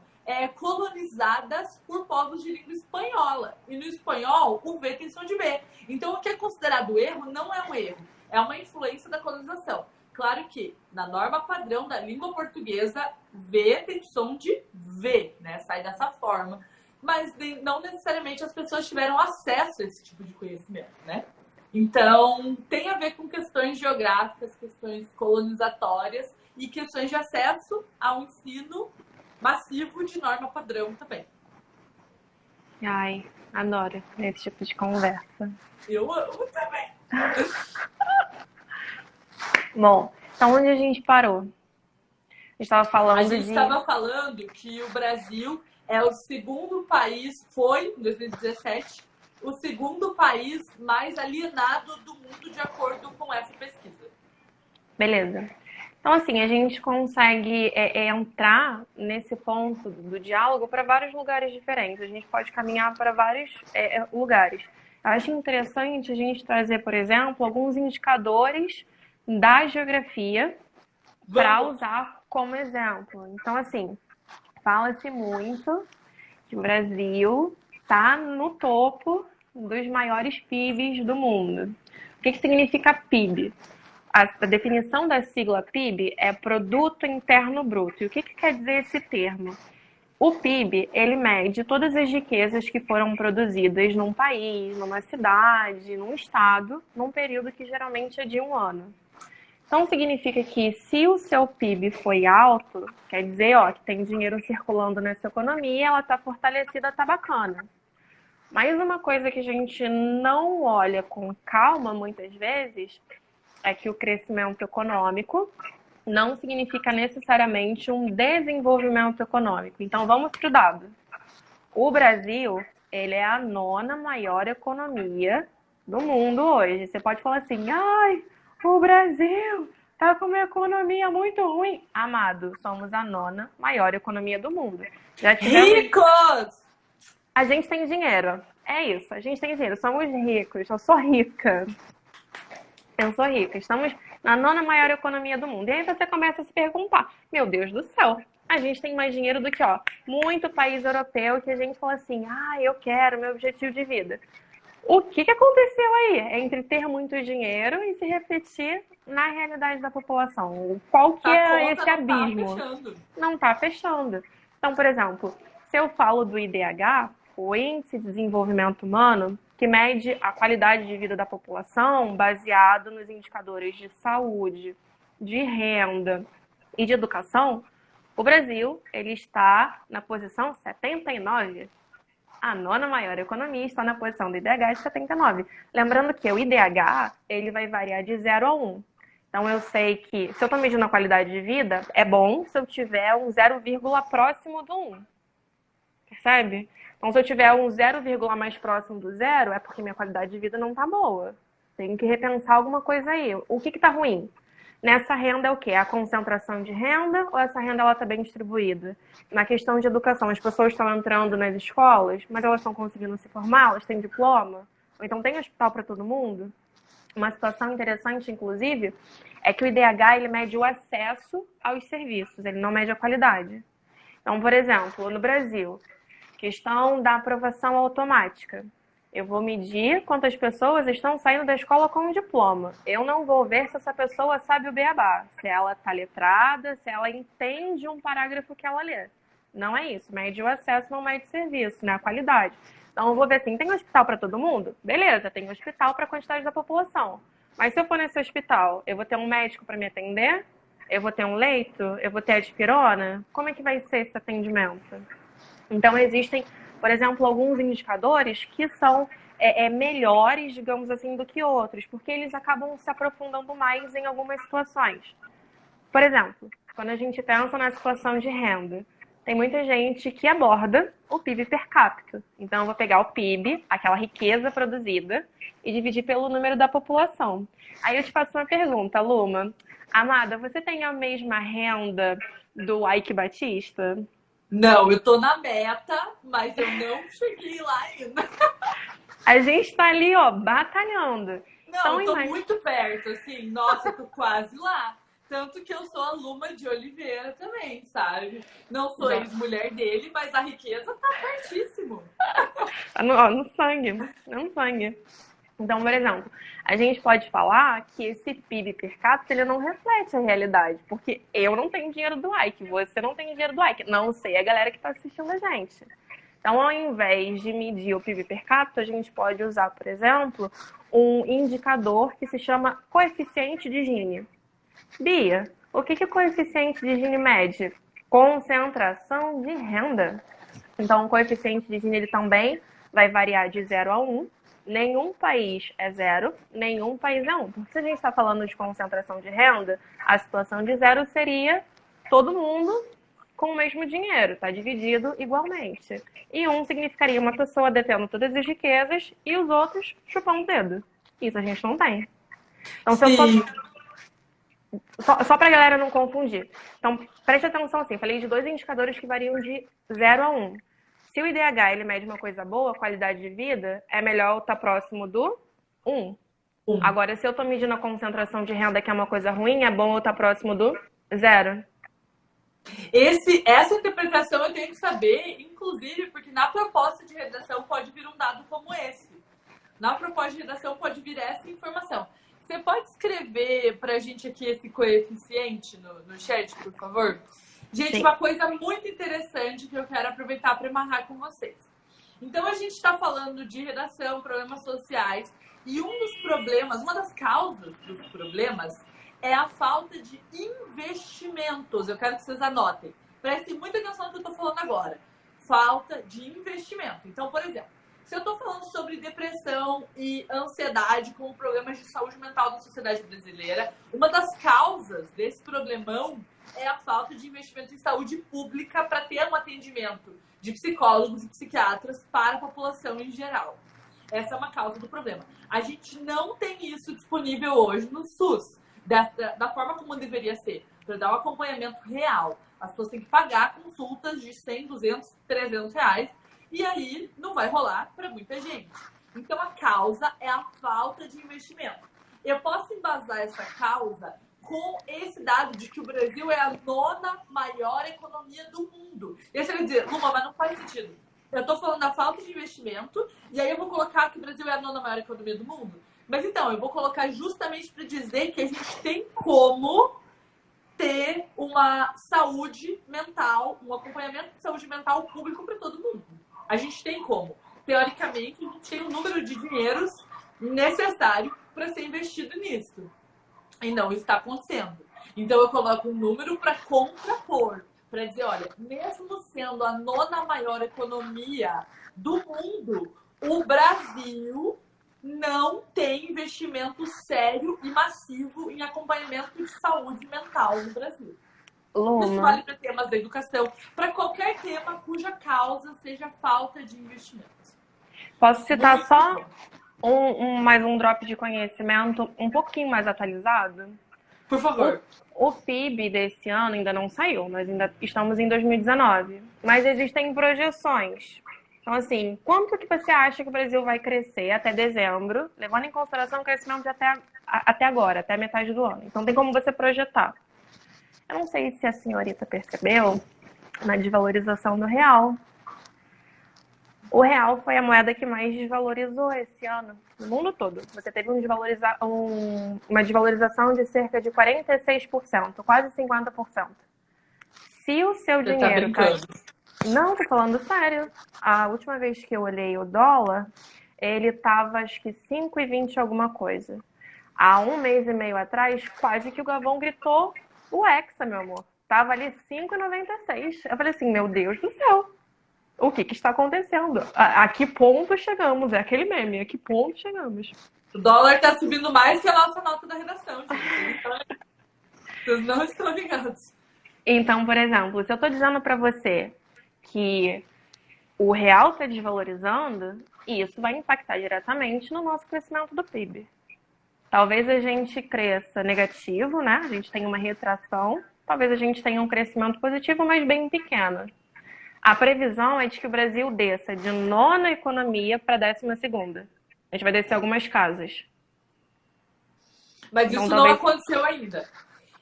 colonizadas por povos de língua espanhola. E no espanhol, o V tem som de B. Então, o que é considerado erro não é um erro, é uma influência da colonização. Claro que, na norma padrão da língua portuguesa, V tem som de V, né? Sai dessa forma. Mas não necessariamente as pessoas tiveram acesso a esse tipo de conhecimento, né? Então, tem a ver com questões geográficas, questões questões colonizatórias e questões de acesso ao ensino massivo de norma padrão também. Ai, adoro esse tipo de conversa. Eu amo também. Bom, então onde a gente parou? A gente estava falando A gente estava falando que o Brasil é o segundo país, foi, em 2017, o segundo país mais alienado do mundo, de acordo com essa pesquisa. Beleza. Então, assim, a gente consegue entrar nesse ponto do diálogo para vários lugares diferentes. A gente pode caminhar para vários lugares. Eu acho interessante a gente trazer, por exemplo, alguns indicadores da geografia para usar como exemplo. Então, assim, fala-se muito que o Brasil está no topo dos maiores PIBs do mundo. O que significa PIB? A definição da sigla PIB é Produto Interno Bruto. E o que quer dizer esse termo? O PIB, ele mede todas as riquezas que foram produzidas num país, numa cidade, num estado, num período que geralmente é de um ano. Então, significa que se o seu PIB foi alto, quer dizer que tem dinheiro circulando nessa economia, ela está fortalecida, está bacana. Mas uma coisa que a gente não olha com calma, muitas vezes, é que o crescimento econômico não significa necessariamente um desenvolvimento econômico. Então, vamos para o dado. O Brasil, ele é a 9ª maior economia do mundo hoje. Você pode falar assim, ai, o Brasil tá com uma economia muito ruim. Amado, somos a 9ª maior economia do mundo. Ricos! A gente tem dinheiro. É isso, a gente tem dinheiro. Somos ricos. Eu sou rica. Eu sou rica. Estamos na 9ª maior economia do mundo. E aí você começa a se perguntar, meu Deus do céu, a gente tem mais dinheiro do que, muito país europeu que a gente fala assim, eu quero, meu objetivo de vida. O que aconteceu aí entre ter muito dinheiro e se refletir na realidade da população? Qual que é esse abismo? Não está fechando. Então, por exemplo, se eu falo do IDH, o Índice de Desenvolvimento Humano, que mede a qualidade de vida da população baseado nos indicadores de saúde, de renda e de educação, o Brasil ele está na posição 79. A 9ª maior economia está na posição do IDH de 79. Lembrando que o IDH ele vai variar de 0 a 1. Então, eu sei que se eu estou medindo a qualidade de vida, é bom se eu tiver um 0, próximo do 1. Percebe? Então, se eu tiver um 0, mais próximo do 0, é porque minha qualidade de vida não está boa. Tenho que repensar alguma coisa aí. O que está ruim? Nessa renda é o quê? A concentração de renda ou essa renda está bem distribuída? Na questão de educação, as pessoas estão entrando nas escolas, mas elas estão conseguindo se formar? Elas têm diploma? Ou então tem hospital para todo mundo? Uma situação interessante, inclusive, é que o IDH ele mede o acesso aos serviços, ele não mede a qualidade. Então, por exemplo, no Brasil, questão da aprovação automática. Eu vou medir quantas pessoas estão saindo da escola com um diploma. Eu não vou ver se essa pessoa sabe o beabá, se ela está letrada, se ela entende um parágrafo que ela lê. Não é isso. Mede o acesso, não mede serviço, né? A qualidade. Então, eu vou ver assim, tem hospital para todo mundo? Beleza, tem hospital para a quantidade da população. Mas se eu for nesse hospital, eu vou ter um médico para me atender? Eu vou ter um leito? Eu vou ter aspirona? Como é que vai ser esse atendimento? Então, existem, por exemplo, alguns indicadores que são melhores, digamos assim, do que outros, porque eles acabam se aprofundando mais em algumas situações. Por exemplo, quando a gente pensa na situação de renda, tem muita gente que aborda o PIB per capita. Então, eu vou pegar o PIB, aquela riqueza produzida, e dividir pelo número da população. Aí eu te faço uma pergunta, Luma. Amada, você tem a mesma renda do Ike Batista? Não, eu tô na meta, mas eu não cheguei lá ainda. A gente tá ali, batalhando. Não, então, eu tô muito perto, assim. Nossa, eu tô quase lá. Tanto que eu sou a Luma de Oliveira também, sabe? Não sou ex-mulher dele, mas a riqueza tá pertíssimo. No sangue, no sangue. Então, por exemplo, a gente pode falar que esse PIB per capita ele não reflete a realidade, porque eu não tenho dinheiro do Ike, você não tem dinheiro do Ike, não sei a galera que está assistindo a gente. Então, ao invés de medir o PIB per capita, a gente pode usar, por exemplo, um indicador que se chama coeficiente de Gini. Bia, o que é coeficiente de Gini mede? Concentração de renda. Então, o coeficiente de Gini ele também vai variar de 0 a 1. Nenhum país é 0, nenhum país é 1. Porque se a gente está falando de concentração de renda, a situação de 0 seria todo mundo com o mesmo dinheiro, está dividido igualmente. E 1 significaria uma pessoa detendo todas as riquezas e os outros chupando o dedo. Isso a gente não tem. Então, se eu só para a galera não confundir. Então, preste atenção assim, falei de 2 indicadores que variam de 0 a 1. Se o IDH ele mede uma coisa boa, qualidade de vida, é melhor estar próximo do 1. Agora, se eu estou medindo a concentração de renda, que é uma coisa ruim, é bom eu estar próximo do 0. Essa interpretação eu tenho que saber, inclusive, porque na proposta de redação pode vir um dado como esse. Na proposta de redação pode vir essa informação. Você pode escrever pra gente aqui esse coeficiente no chat, por favor? Gente, Sim. Uma coisa muito interessante que eu quero aproveitar para amarrar com vocês. Então, a gente está falando de redação, problemas sociais, e um dos problemas, uma das causas dos problemas é a falta de investimentos. Eu quero que vocês anotem. Prestem muita atenção no que eu estou falando agora. Falta de investimento. Então, por exemplo, se eu estou falando sobre depressão e ansiedade como problemas de saúde mental da sociedade brasileira, uma das causas desse problemão é a falta de investimento em saúde pública para ter um atendimento de psicólogos e psiquiatras para a população em geral. Essa é uma causa do problema. A gente não tem isso disponível hoje no SUS, da forma como deveria ser, para dar um acompanhamento real. As pessoas têm que pagar consultas de 100, 200, 300 reais, e aí não vai rolar para muita gente. Então, a causa é a falta de investimento. Eu posso embasar essa causa com esse dado de que o Brasil é a 9ª maior economia do mundo. E aí você vai dizer, Luma, mas não faz sentido. Eu estou falando da falta de investimento, e aí eu vou colocar que o Brasil é a 9ª maior economia do mundo. Mas então, eu vou colocar justamente para dizer que a gente tem como ter uma saúde mental, um acompanhamento de saúde mental público para todo mundo. A gente tem como. Teoricamente, a gente tem o número de dinheiros necessário para ser investido nisso. E não está acontecendo. Então, eu coloco um número para contrapor. Para dizer, olha, mesmo sendo a 9ª maior economia do mundo, o Brasil não tem investimento sério e massivo em acompanhamento de saúde mental no Brasil. Luma. Isso vale para temas da educação, para qualquer tema cuja causa seja falta de investimento. Posso citar só mais um drop de conhecimento um pouquinho mais atualizado? Por favor. O PIB desse ano ainda não saiu, nós ainda estamos em 2019. Mas existem projeções. Então, assim, quanto que você acha que o Brasil vai crescer até dezembro, levando em consideração o crescimento de até agora, até metade do ano? Então, tem como você projetar. Eu não sei se a senhorita percebeu na desvalorização do real. O real foi a moeda que mais desvalorizou esse ano, no mundo todo. Você teve uma desvalorização de cerca de 46%, quase 50%. Se o seu dinheiro... Não, tô falando sério. A última vez que eu olhei o dólar, ele tava acho que 5,20 alguma coisa. Há 1 mês e meio atrás, quase que o Gavão gritou o Hexa, meu amor. Tava ali 5,96. Eu falei assim, meu Deus do céu. O que está acontecendo? A que ponto chegamos? É aquele meme, a que ponto chegamos? O dólar tá subindo mais que a nossa nota da redação, gente. Vocês não estão ligados. Então, por exemplo, se eu tô dizendo para você que o real está desvalorizando, isso vai impactar diretamente no nosso crescimento do PIB. Talvez a gente cresça negativo, né? A gente tenha uma retração. Talvez a gente tenha um crescimento positivo, mas bem pequeno. A previsão é de que o Brasil desça de 9ª economia para 12ª. A gente vai descer algumas casas. Mas então, isso talvez... não aconteceu ainda.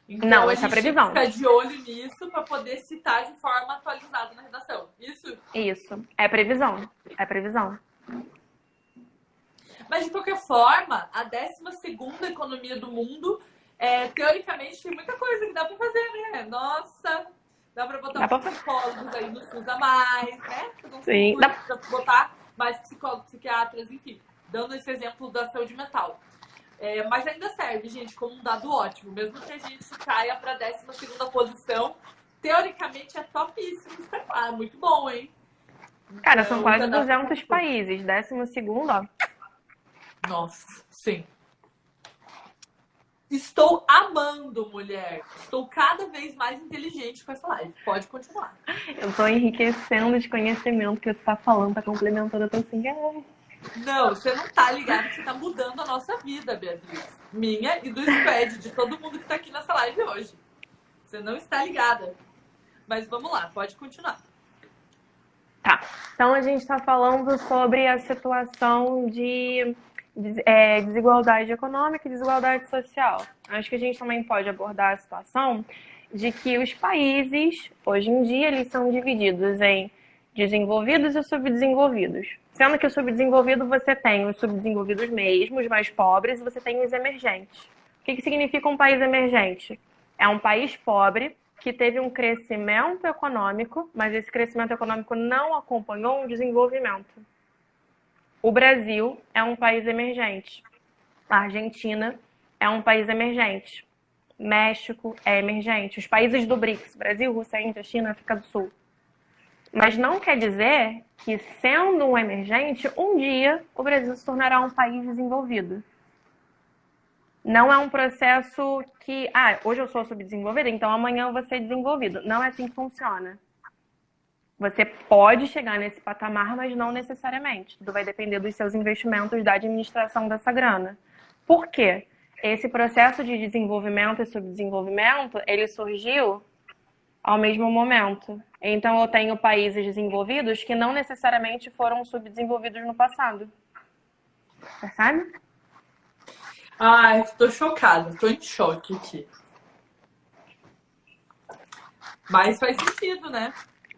Então, não, essa é a previsão. Fica de olho nisso para poder citar de forma atualizada na redação. Isso? Isso. É previsão. É previsão. Mas, de qualquer forma, a 12ª economia do mundo, teoricamente, tem muita coisa que dá para fazer, né? Nossa, dá para botar psicólogos aí no SUS a mais, né? Sim. Dá para botar mais psicólogos, psiquiatras, enfim. Dando esse exemplo da saúde mental. Mas ainda serve, gente, como um dado ótimo. Mesmo que a gente caia para a 12ª posição, teoricamente é topíssimo. Isso é muito bom, hein? Cara, são Então, quase ainda dá pra 200 países. 12º, ó. Nossa, sim. Estou amando, mulher. Estou cada vez mais inteligente com essa live. Pode continuar. Eu tô enriquecendo de conhecimento que você tá falando, tá complementando, eu tô assim, Não, você não tá ligado que você tá mudando a nossa vida, Beatriz. Minha e do squad, de todo mundo que tá aqui nessa live hoje. Você não está ligada. Mas vamos lá, pode continuar. Tá. Então a gente está falando sobre a situação de desigualdade econômica e desigualdade social. Acho que a gente também pode abordar a situação de que os países, hoje em dia, eles são divididos em desenvolvidos e subdesenvolvidos. Sendo que o subdesenvolvido você tem os subdesenvolvidos mesmo, os mais pobres, e você tem os emergentes. O que significa um país emergente? É um país pobre que teve um crescimento econômico, mas esse crescimento econômico não acompanhou um desenvolvimento. O Brasil é um país emergente. A Argentina é um país emergente. México é emergente. Os países do BRICS, Brasil, Rússia, Índia, China, África do Sul. Mas não quer dizer que, sendo um emergente, um dia o Brasil se tornará um país desenvolvido. Não é um processo que, hoje eu sou subdesenvolvida, então amanhã eu vou ser desenvolvido. Não é assim que funciona. Você pode chegar nesse patamar, mas não necessariamente. Tudo vai depender dos seus investimentos, da administração dessa grana. Por quê? Esse processo de desenvolvimento e subdesenvolvimento, ele surgiu ao mesmo momento. Então eu tenho países desenvolvidos que não necessariamente foram subdesenvolvidos no passado. Percebe? Ai, tô chocada, tô em choque aqui. Mas faz sentido, né?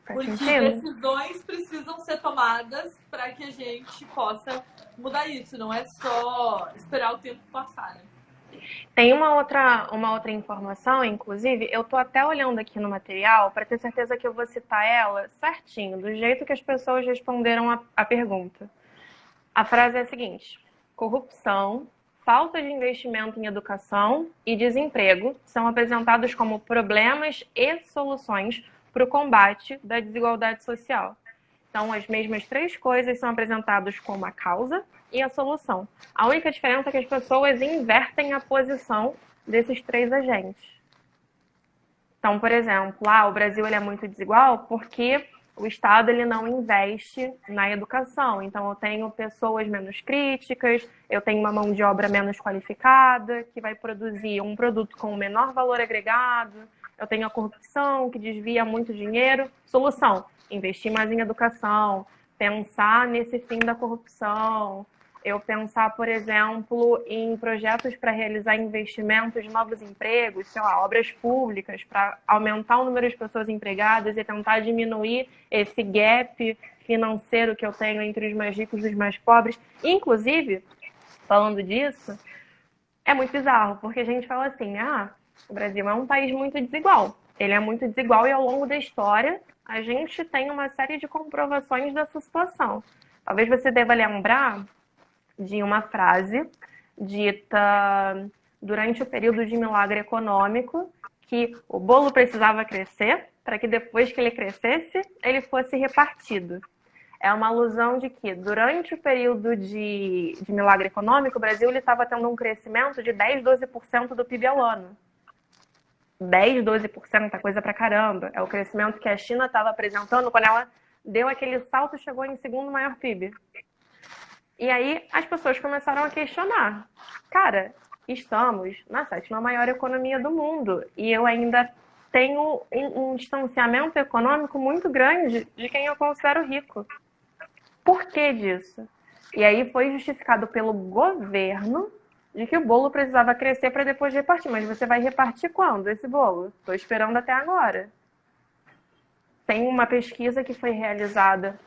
Porque decisões precisam ser tomadas para que a gente possa mudar isso. Não é só esperar o tempo passar, né? Tem uma outra informação, inclusive, eu tô até olhando aqui no material para ter certeza que eu vou citar ela certinho, do jeito que as pessoas responderam a pergunta. A frase é a seguinte: corrupção, falta de investimento em educação e desemprego são apresentados como problemas e soluções para o combate da desigualdade social. Então, as mesmas três coisas são apresentadas como a causa e a solução. A única diferença é que as pessoas invertem a posição desses três agentes. Então, por exemplo, o Brasil ele é muito desigual porque o Estado ele não investe na educação. Então, eu tenho pessoas menos críticas, eu tenho uma mão de obra menos qualificada, que vai produzir um produto com menor valor agregado, eu tenho a corrupção, que desvia muito dinheiro. Solução: investir mais em educação, pensar nesse fim da corrupção, eu pensar, por exemplo, em projetos para realizar investimentos de novos empregos, obras públicas, para aumentar o número de pessoas empregadas e tentar diminuir esse gap financeiro que eu tenho entre os mais ricos e os mais pobres. Inclusive, falando disso, é muito bizarro, porque a gente fala assim, o Brasil é um país muito desigual. Ele é muito desigual e ao longo da história a gente tem uma série de comprovações dessa situação. Talvez você deva lembrar de uma frase dita durante o período de milagre econômico, que o bolo precisava crescer para que depois que ele crescesse, ele fosse repartido. É uma alusão de que durante o período de milagre econômico, o Brasil estava tendo um crescimento de 10, 12% do PIB ao ano. 10, 12% é coisa pra caramba. É o crescimento que a China estava apresentando quando ela deu aquele salto e chegou em segundo maior PIB. E aí as pessoas começaram a questionar. Cara, estamos na 7ª maior economia do mundo e eu ainda tenho um distanciamento econômico muito grande de quem eu considero rico. Por que disso? E aí foi justificado pelo governo de que o bolo precisava crescer para depois repartir. Mas você vai repartir quando esse bolo? Estou esperando até agora. Tem uma pesquisa que foi realizada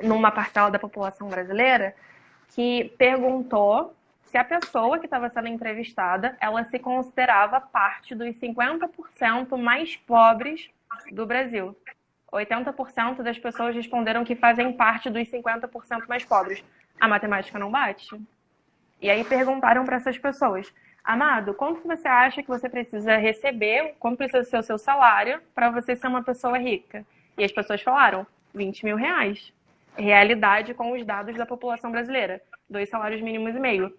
numa parcela da população brasileira que perguntou se a pessoa que estava sendo entrevistada, ela se considerava parte dos 50% mais pobres do Brasil. 80% das pessoas responderam que fazem parte dos 50% mais pobres. A matemática não bate. E aí perguntaram para essas pessoas: Amado, quanto que você acha que você precisa receber, quanto precisa ser o seu salário para você ser uma pessoa rica? E as pessoas falaram: 20 mil reais. Realidade com os dados da população brasileira. 2,5 salários mínimos.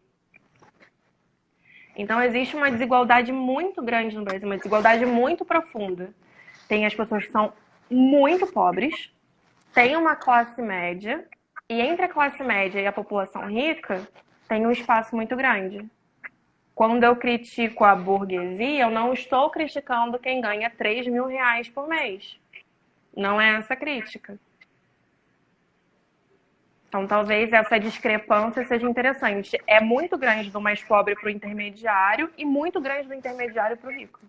Então existe uma desigualdade muito grande no Brasil, uma desigualdade muito profunda. Tem as pessoas que são muito pobres, tem uma classe média, e entre a classe média e a população rica, tem um espaço muito grande. Quando eu critico a burguesia, eu não estou criticando quem ganha 3 mil reais por mês. Não é essa a crítica. Então, talvez essa discrepância seja interessante. É muito grande do mais pobre para o intermediário e muito grande do intermediário para o rico.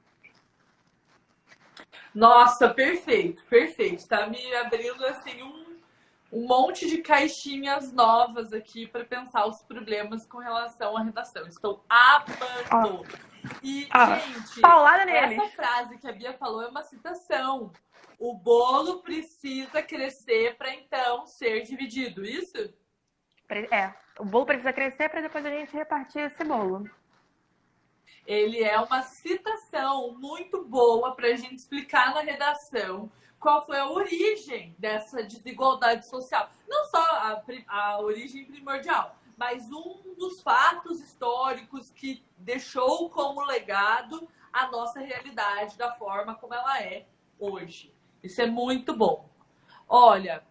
Nossa, perfeito, perfeito. Tá me abrindo assim um monte de caixinhas novas aqui para pensar os problemas com relação à redação. Estou amando. E, gente, paulada neles. Essa frase que a Bia falou é uma citação. O bolo precisa crescer para então ser dividido, isso? O bolo precisa crescer para depois a gente repartir esse bolo. Ele é uma citação muito boa para a gente explicar na redação qual foi a origem dessa desigualdade social. Não só a origem primordial, mas um dos fatos históricos que deixou como legado a nossa realidade da forma como ela é hoje. Isso é muito bom. Olha,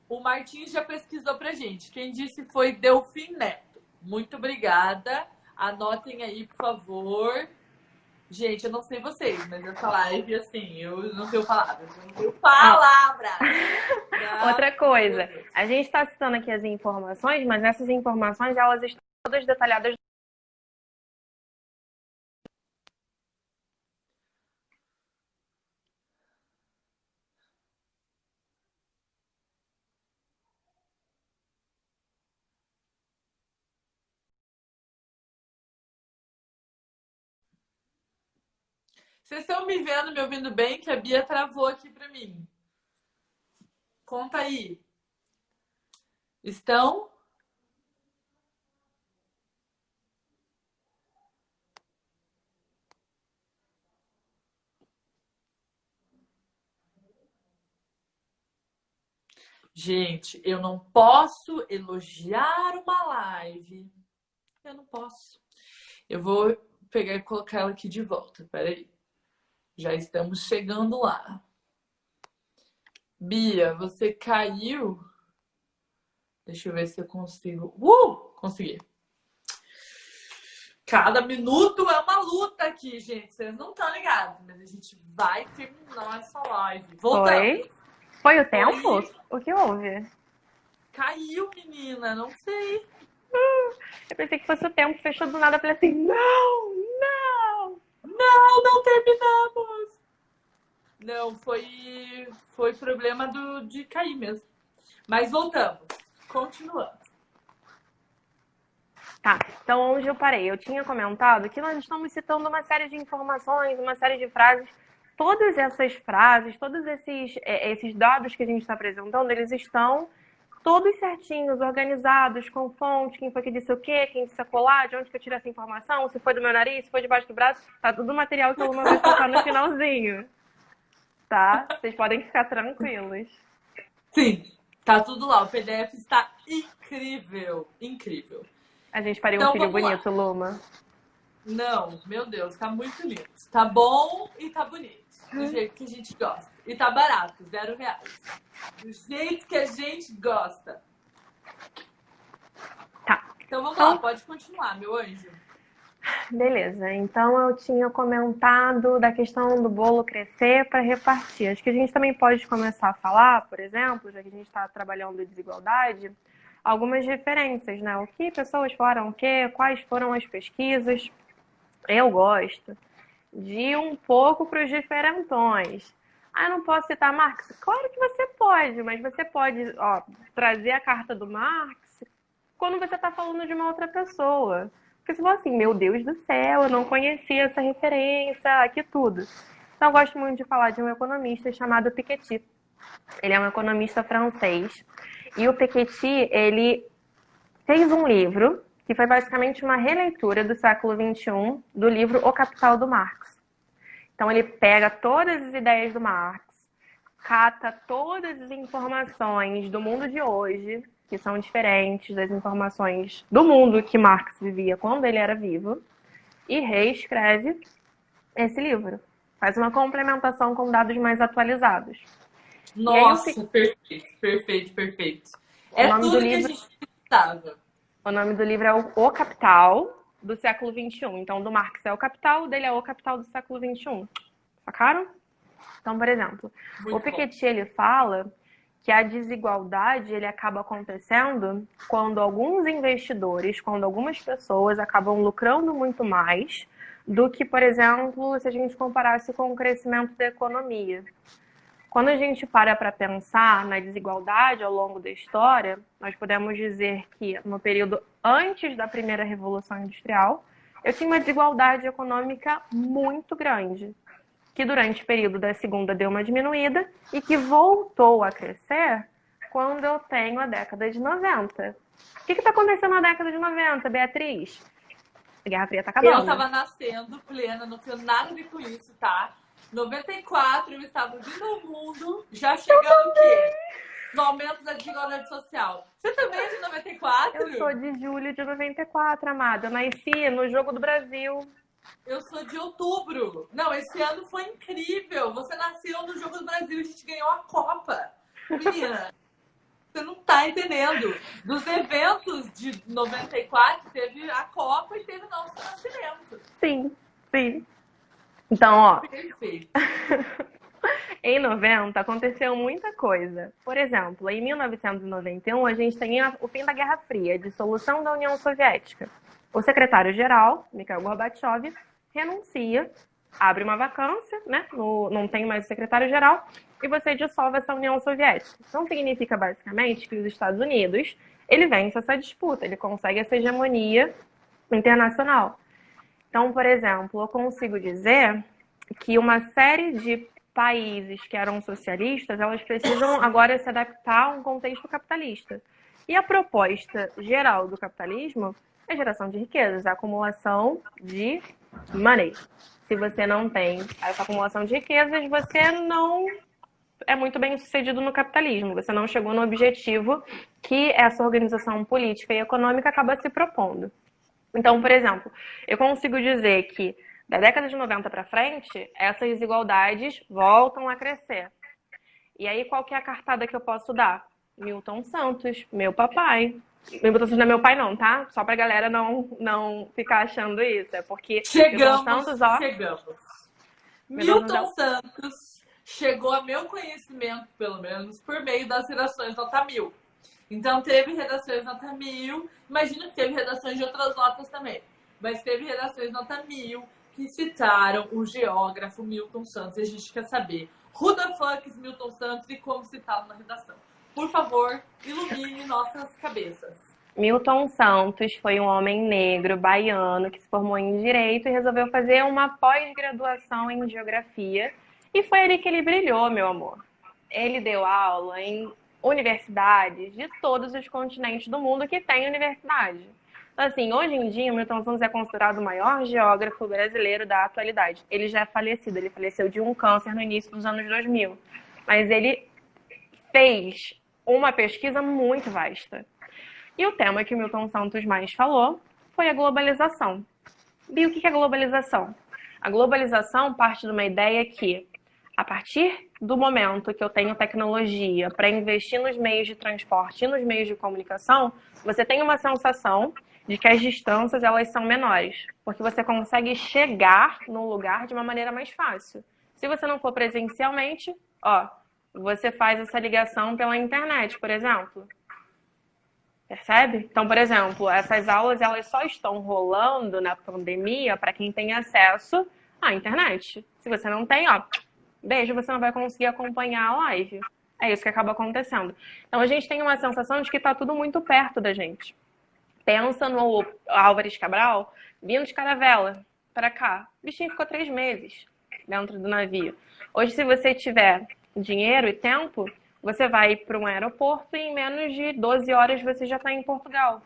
o Martins já pesquisou pra gente. Quem disse foi Delfim Neto. Muito obrigada. Anotem aí, por favor. Gente, eu não sei vocês, mas essa live, assim, eu não tenho palavras. Eu não tenho palavras. Outra coisa, a gente está citando aqui as informações, mas essas informações, elas estão todas detalhadas. Vocês estão me vendo, me ouvindo bem? Que a Bia travou aqui pra mim. Conta aí. Estão? Gente, eu não posso elogiar uma live. Eu não posso. Eu vou pegar e colocar ela aqui de volta. Peraí. Já estamos chegando lá. Bia, você caiu? Deixa eu ver se eu consigo. Consegui. Cada minuto é uma luta aqui, gente. Vocês não estão ligados, mas a gente vai terminar essa live. Voltamos. Foi o tempo? O que houve? Caiu, menina. Não sei. Eu pensei que fosse o tempo. Fechou do nada. Eu falei assim, não terminamos. Não, foi problema de cair mesmo. Mas voltamos. Continuando. Tá, então onde eu parei? Eu tinha comentado que nós estamos citando uma série de informações, uma série de frases. Todas essas frases, todos esses dados que a gente está apresentando, eles estão todos certinhos, organizados, com fonte, quem foi que disse o quê, quem disse acolá, de onde que eu tirei essa informação, se foi do meu nariz, se foi debaixo do braço, tá tudo material que a Luma vai colocar no finalzinho. Tá? Vocês podem ficar tranquilos. Sim, tá tudo lá. O PDF está incrível, incrível. A gente pariu um filho bonito, Luma. Não, meu Deus, tá muito lindo. Tá bom e tá bonito. Do jeito que a gente gosta. E tá barato, R$0. Do jeito que a gente gosta. Tá. Então vamos lá, pode continuar, meu anjo. Beleza, então eu tinha comentado da questão do bolo crescer para repartir. Acho que a gente também pode começar a falar, por exemplo, já que a gente está trabalhando desigualdade, algumas referências, né? O que pessoas falaram o quê, quais foram as pesquisas. Eu gosto de ir um pouco para os diferentões. Eu não posso citar Marx? Claro que você pode, mas você pode trazer a carta do Marx quando você está falando de uma outra pessoa. Porque você fala assim, meu Deus do céu, eu não conhecia essa referência, aqui tudo. Então eu gosto muito de falar de um economista chamado Piketty. Ele é um economista francês. E o Piketty, ele fez um livro que foi basicamente uma releitura do século XXI do livro O Capital do Marx. Então ele pega todas as ideias do Marx, cata todas as informações do mundo de hoje, que são diferentes das informações do mundo que Marx vivia quando ele era vivo, e reescreve esse livro. Faz uma complementação com dados mais atualizados. Nossa, perfeito. É tudo que a gente precisava. O nome do livro é O Capital do século XXI. Então, do Marx é O Capital, o dele é O Capital do século XXI. Sacaram? Então, por exemplo, o Piketty, ele fala que a desigualdade ele acaba acontecendo quando alguns investidores, quando algumas pessoas acabam lucrando muito mais do que, por exemplo, se a gente comparasse com o crescimento da economia. Quando a gente para pensar na desigualdade ao longo da história, nós podemos dizer que no período antes da primeira Revolução Industrial, eu tinha uma desigualdade econômica muito grande, que durante o período da segunda deu uma diminuída e que voltou a crescer quando eu tenho a década de 90. O que está acontecendo na década de 90, Beatriz? A Guerra Fria está acabando. Eu estava nascendo plena, não tenho nada a ver com isso, tá? 94, eu estava vindo ao mundo, já chegando o quê? No aumento da desigualdade social. Você também é de 94? Eu sou de julho de 94, amada. Eu nasci no Jogo do Brasil. Eu sou de outubro. Não, esse ano foi incrível. Você nasceu no Jogo do Brasil, a gente ganhou a Copa. Menina, você não tá entendendo. Dos eventos de 94, teve a Copa e teve o nosso nascimento. Sim. Então, ó. Perfeito. Em 90 aconteceu muita coisa. Por exemplo, em 1991 a gente tem o fim da Guerra Fria, a dissolução da União Soviética. O secretário-geral, Mikhail Gorbachev, renuncia, abre uma vacância, né? Não tem mais o secretário-geral, e você dissolve essa União Soviética. Então significa basicamente que os Estados Unidos, ele vence essa disputa, ele consegue essa hegemonia internacional. Então, por exemplo, eu consigo dizer que uma série de países que eram socialistas, elas precisam agora se adaptar a um contexto capitalista. E a proposta geral do capitalismo é a geração de riquezas, a acumulação de money. Se você não tem essa acumulação de riquezas, você não é muito bem sucedido no capitalismo. Você não chegou no objetivo que essa organização política e econômica acaba se propondo. Então, por exemplo, eu consigo dizer que da década de 90 para frente, essas desigualdades voltam a crescer. E aí, qual que é a cartada que eu posso dar? Milton Santos, meu papai. Milton Santos não é meu pai não, tá? Só pra galera não ficar achando isso. É porque chegamos. Milton Santos chegou a meu conhecimento, pelo menos, por meio das redações nota 1000. Então, teve redações nota 1000. Imagina que teve redações de outras notas também. Mas teve redações nota 1000 que citaram o geógrafo Milton Santos. E a gente quer saber who the fuck is Milton Santos e como citá-lo na redação. Por favor, ilumine nossas cabeças. Milton Santos foi um homem negro, baiano, que se formou em Direito e resolveu fazer uma pós-graduação em Geografia. E foi ali que ele brilhou, meu amor. Ele deu aula em universidades de todos os continentes do mundo que tem universidade. Então, assim, hoje em dia, o Milton Santos é considerado o maior geógrafo brasileiro da atualidade. Ele já é falecido, ele faleceu de um câncer no início dos anos 2000. Mas ele fez uma pesquisa muito vasta. E o tema que o Milton Santos mais falou foi a globalização. E o que é a globalização? A globalização parte de uma ideia que, a partir do momento que eu tenho tecnologia para investir nos meios de transporte e nos meios de comunicação, você tem uma sensação de que as distâncias elas são menores, porque você consegue chegar num lugar de uma maneira mais fácil. Se você não for presencialmente, você faz essa ligação pela internet, por exemplo. Percebe? Então, por exemplo, essas aulas elas só estão rolando na pandemia para quem tem acesso à internet. Se você não tem, beijo, você não vai conseguir acompanhar a live. É isso que acaba acontecendo. Então, a gente tem uma sensação de que está tudo muito perto da gente. Pensa no Álvares Cabral vindo de Caravela para cá. O bichinho ficou 3 meses dentro do navio. Hoje, se você tiver dinheiro e tempo, você vai para um aeroporto e em menos de 12 horas você já está em Portugal.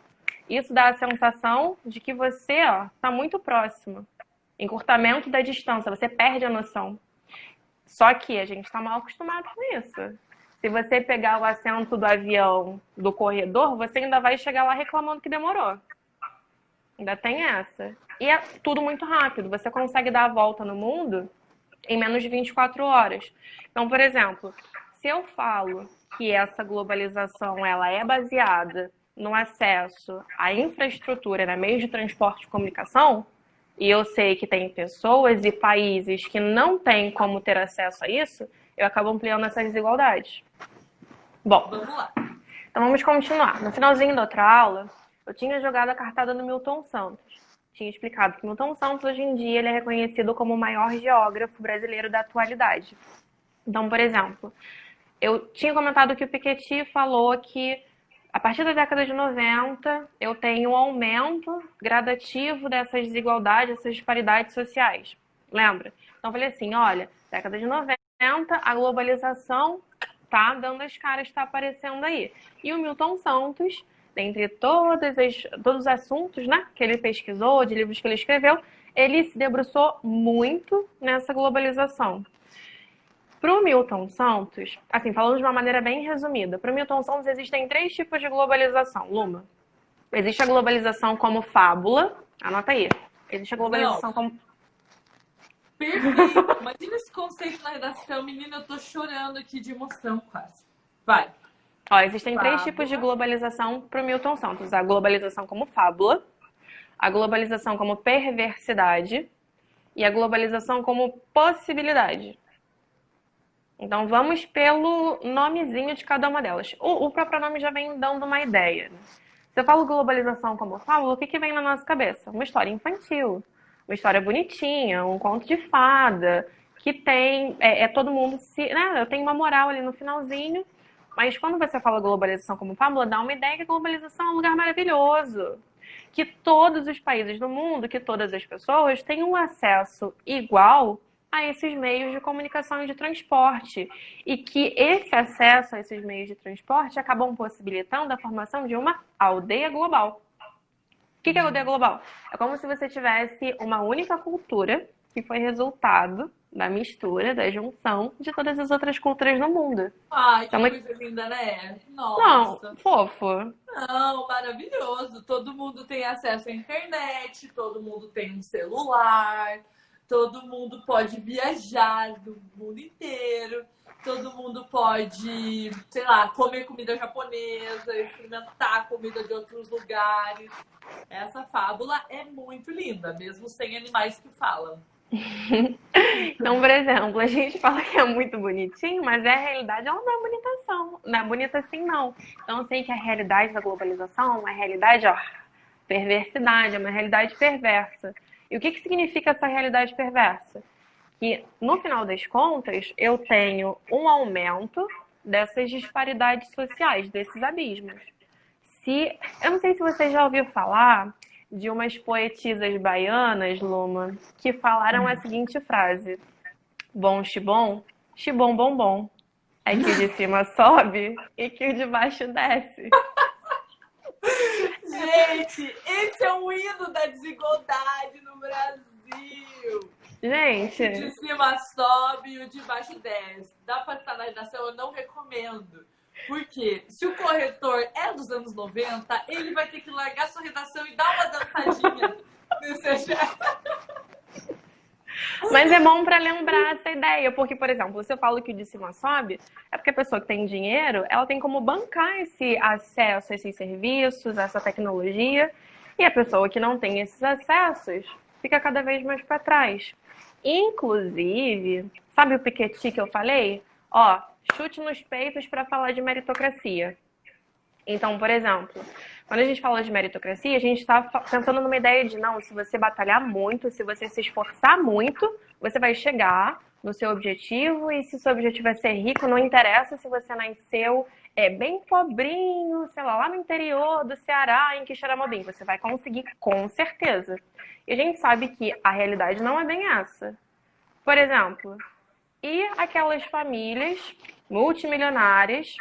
Isso dá a sensação de que você está muito próximo. Encurtamento da distância, você perde a noção. Só que a gente está mal acostumado com isso. Se você pegar o assento do avião do corredor, você ainda vai chegar lá reclamando que demorou. Ainda tem essa. E é tudo muito rápido. Você consegue dar a volta no mundo em menos de 24 horas. Então, por exemplo, se eu falo que essa globalização ela é baseada no acesso à infraestrutura, né, meios de transporte e comunicação, e eu sei que tem pessoas e países que não têm como ter acesso a isso, eu acabo ampliando essas desigualdades. Bom, Vamos lá. então vamos continuar. No finalzinho da outra aula, eu tinha jogado a cartada no Milton Santos. Tinha explicado que Milton Santos, hoje em dia, ele é reconhecido como o maior geógrafo brasileiro da atualidade. Então, por exemplo, eu tinha comentado que o Piketty falou que a partir da década de 90, eu tenho um aumento gradativo dessas desigualdades, dessas disparidades sociais. Lembra? Então, eu falei assim, olha, década de 90, a globalização tá dando as caras, está aparecendo aí. E o Milton Santos, dentre todos os assuntos, né, que ele pesquisou, de livros que ele escreveu, ele se debruçou muito nessa globalização. Para o Milton Santos, assim, falando de uma maneira bem resumida, para o Milton Santos existem 3 tipos de globalização, Luma. Existe a globalização como fábula, anota aí. Existe a globalização como... Perfeito. Imagina esse conceito na redação. Menina, eu tô chorando aqui de emoção quase. Vai. Ó, existem 3 tipos de globalização para o Milton Santos. A globalização como fábula, a globalização como perversidade e a globalização como possibilidade. Então, vamos pelo nomezinho de cada uma delas. O próprio nome já vem dando uma ideia. Se eu falo globalização como fábula, o que vem na nossa cabeça? Uma história infantil, uma história bonitinha, um conto de fada, que tem... todo mundo né, tem uma moral ali no finalzinho. Mas quando você fala globalização como fábula, dá uma ideia que a globalização é um lugar maravilhoso. Que todos os países do mundo, que todas as pessoas têm um acesso igual a esses meios de comunicação e de transporte. E que esse acesso a esses meios de transporte acabam possibilitando a formação de uma aldeia global. O que é a aldeia global? É como se você tivesse uma única cultura que foi resultado da mistura, da junção de todas as outras culturas no mundo. Ai, que coisa linda, né? Nossa. Não, fofo. Não, maravilhoso. Todo mundo tem acesso à internet, todo mundo tem um celular, todo mundo pode viajar do mundo inteiro, todo mundo pode, sei lá, comer comida japonesa, experimentar comida de outros lugares. Essa fábula é muito linda, mesmo sem animais que falam. Então, por exemplo, a gente fala que é muito bonitinho, mas a realidade ela não é bonitação. Não é bonita assim, não. Então, eu sei que a realidade da globalização é uma realidade, perversidade, é uma realidade perversa. E o que significa essa realidade perversa? Que, no final das contas, eu tenho um aumento dessas disparidades sociais, desses abismos. Eu não sei se você já ouviu falar de umas poetisas baianas, Luma, que falaram a seguinte frase: bom xibom, xibom bom bom. É que o de cima sobe e que o de baixo desce. Gente, esse é um hino da desigualdade no Brasil. Gente, O de cima sobe e o de baixo desce. Dá pra estar na redação? Eu não recomendo. Porque se o corretor é dos anos 90, ele vai ter que largar sua redação e dar uma dançadinha nesse Mas é bom para lembrar essa ideia, porque, por exemplo, se eu falo que o de cima sobe, é porque a pessoa que tem dinheiro, ela tem como bancar esse acesso a esses serviços, a essa tecnologia, e a pessoa que não tem esses acessos fica cada vez mais para trás. Inclusive, sabe o Piketty que eu falei? Chute nos peitos para falar de meritocracia. Então, por exemplo, quando a gente fala de meritocracia, a gente está pensando numa ideia de, não, se você batalhar muito, se você se esforçar muito, você vai chegar no seu objetivo, e se o seu objetivo é ser rico, não interessa se você nasceu bem pobrinho, sei lá no interior do Ceará, em Quixeramobim, você vai conseguir com certeza. E a gente sabe que a realidade não é bem essa. Por exemplo, e aquelas famílias multimilionárias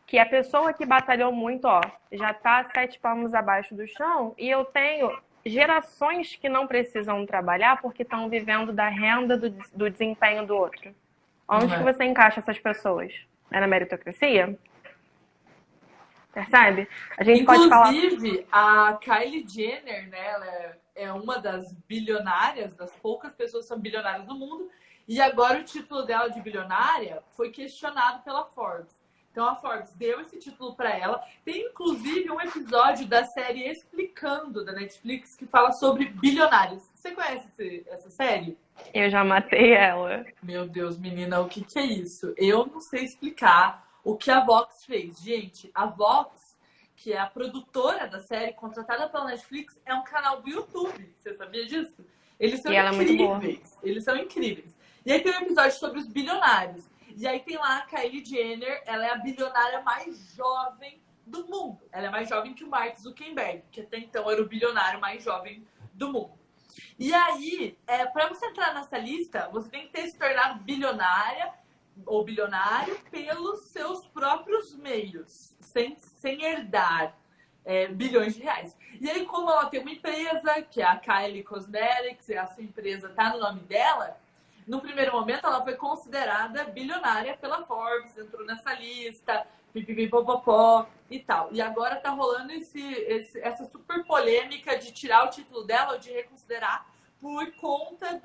que a pessoa que batalhou muito, ó, já tá 7 palmos abaixo do chão, e eu tenho gerações que não precisam trabalhar porque estão vivendo da renda do desempenho do outro. Onde que É. você encaixa essas pessoas? É na meritocracia? Percebe? A gente pode falar. Inclusive, a Kylie Jenner, né, ela é uma das bilionárias, das poucas pessoas que são bilionárias do mundo, e agora o título dela de bilionária foi questionado pela Forbes. Então a Forbes deu esse título para ela. Tem inclusive um episódio da série Explicando, da Netflix, que fala sobre bilionários. Você conhece essa série? Eu já matei ela. Meu Deus, menina, o que é isso? Eu não sei explicar o que a Vox fez. Gente, a Vox, que é a produtora da série, contratada pela Netflix, é um canal do YouTube. Você sabia disso? Eles são E ela é muito boa. incríveis. Eles são incríveis. E aí tem um episódio sobre os bilionários. E aí tem lá a Kylie Jenner, ela é a bilionária mais jovem do mundo. Ela é mais jovem que o Mark Zuckerberg, que até então era o bilionário mais jovem do mundo. E aí, para você entrar nessa lista, você tem que ter se tornado bilionária ou bilionário pelos seus próprios meios, sem herdar bilhões de reais. E aí, como ela tem uma empresa, que é a Kylie Cosmetics, e a sua empresa está no nome dela, no primeiro momento ela foi considerada bilionária pela Forbes, entrou nessa lista, pipipipopopó e tal. E agora tá rolando essa super polêmica de tirar o título dela ou de reconsiderar por conta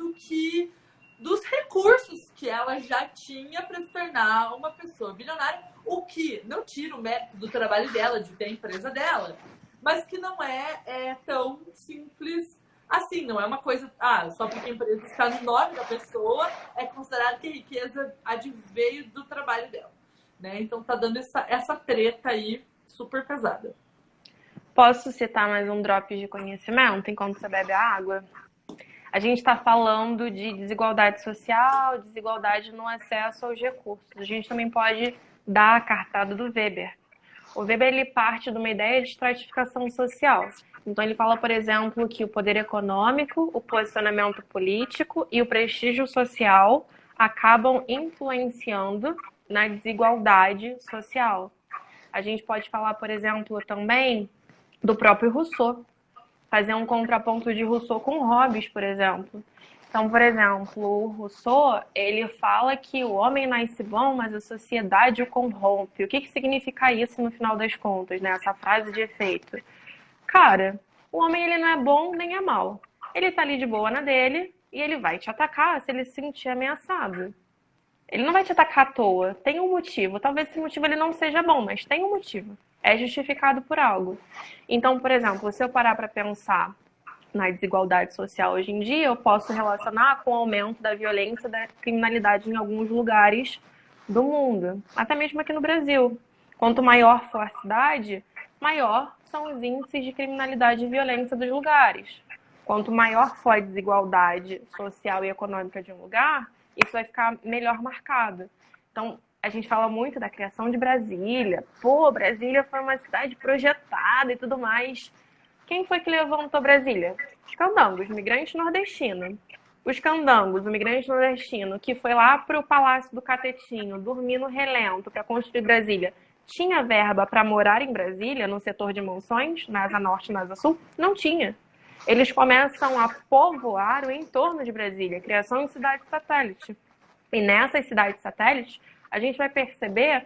dos recursos que ela já tinha para se tornar uma pessoa bilionária, o que não tira o mérito do trabalho dela, de ter a empresa dela, mas que não é tão simples assim, não é uma coisa, só porque a empresa está no nome da pessoa, é considerado que a riqueza adveio do trabalho dela. Né? Então tá dando essa treta aí super pesada. Posso citar mais um drop de conhecimento enquanto você bebe a água? A gente está falando de desigualdade social, desigualdade no acesso aos recursos. A gente também pode dar a cartada do Weber. O Weber ele parte de uma ideia de estratificação social. Então ele fala, por exemplo, que o poder econômico, o posicionamento político e o prestígio social acabam influenciando na desigualdade social. A gente pode falar, por exemplo, também do próprio Rousseau. Fazer um contraponto de Rousseau com Hobbes, por exemplo. Então, por exemplo, o Rousseau, ele fala que o homem nasce bom, mas a sociedade o corrompe. O que significa isso no final das contas, né? Essa frase de efeito. Cara, o homem ele não é bom nem é mal. Ele tá ali de boa na dele e ele vai te atacar se ele se sentir ameaçado. Ele não vai te atacar à toa. Tem um motivo. Talvez esse motivo ele não seja bom, mas tem um motivo. É justificado por algo. Então, por exemplo, se eu parar para pensar na desigualdade social hoje em dia, eu posso relacionar com o aumento da violência e da criminalidade em alguns lugares do mundo. Até mesmo aqui no Brasil. Quanto maior for a cidade, maior são os índices de criminalidade e violência dos lugares. Quanto maior for a desigualdade social e econômica de um lugar, isso vai ficar melhor marcado. Então, a gente fala muito da criação de Brasília. Pô, Brasília foi uma cidade projetada e tudo mais. Quem foi que levantou Brasília? Os candangos, migrantes nordestinos. Os candangos, o migrante nordestino, que foi lá para o Palácio do Catetinho, dormir no relento para construir Brasília, tinha verba para morar em Brasília, no setor de mansões, na Asa Norte e na Asa Sul? Não tinha. Eles começam a povoar o entorno de Brasília, criação de cidades satélite. E nessas cidades satélites, a gente vai perceber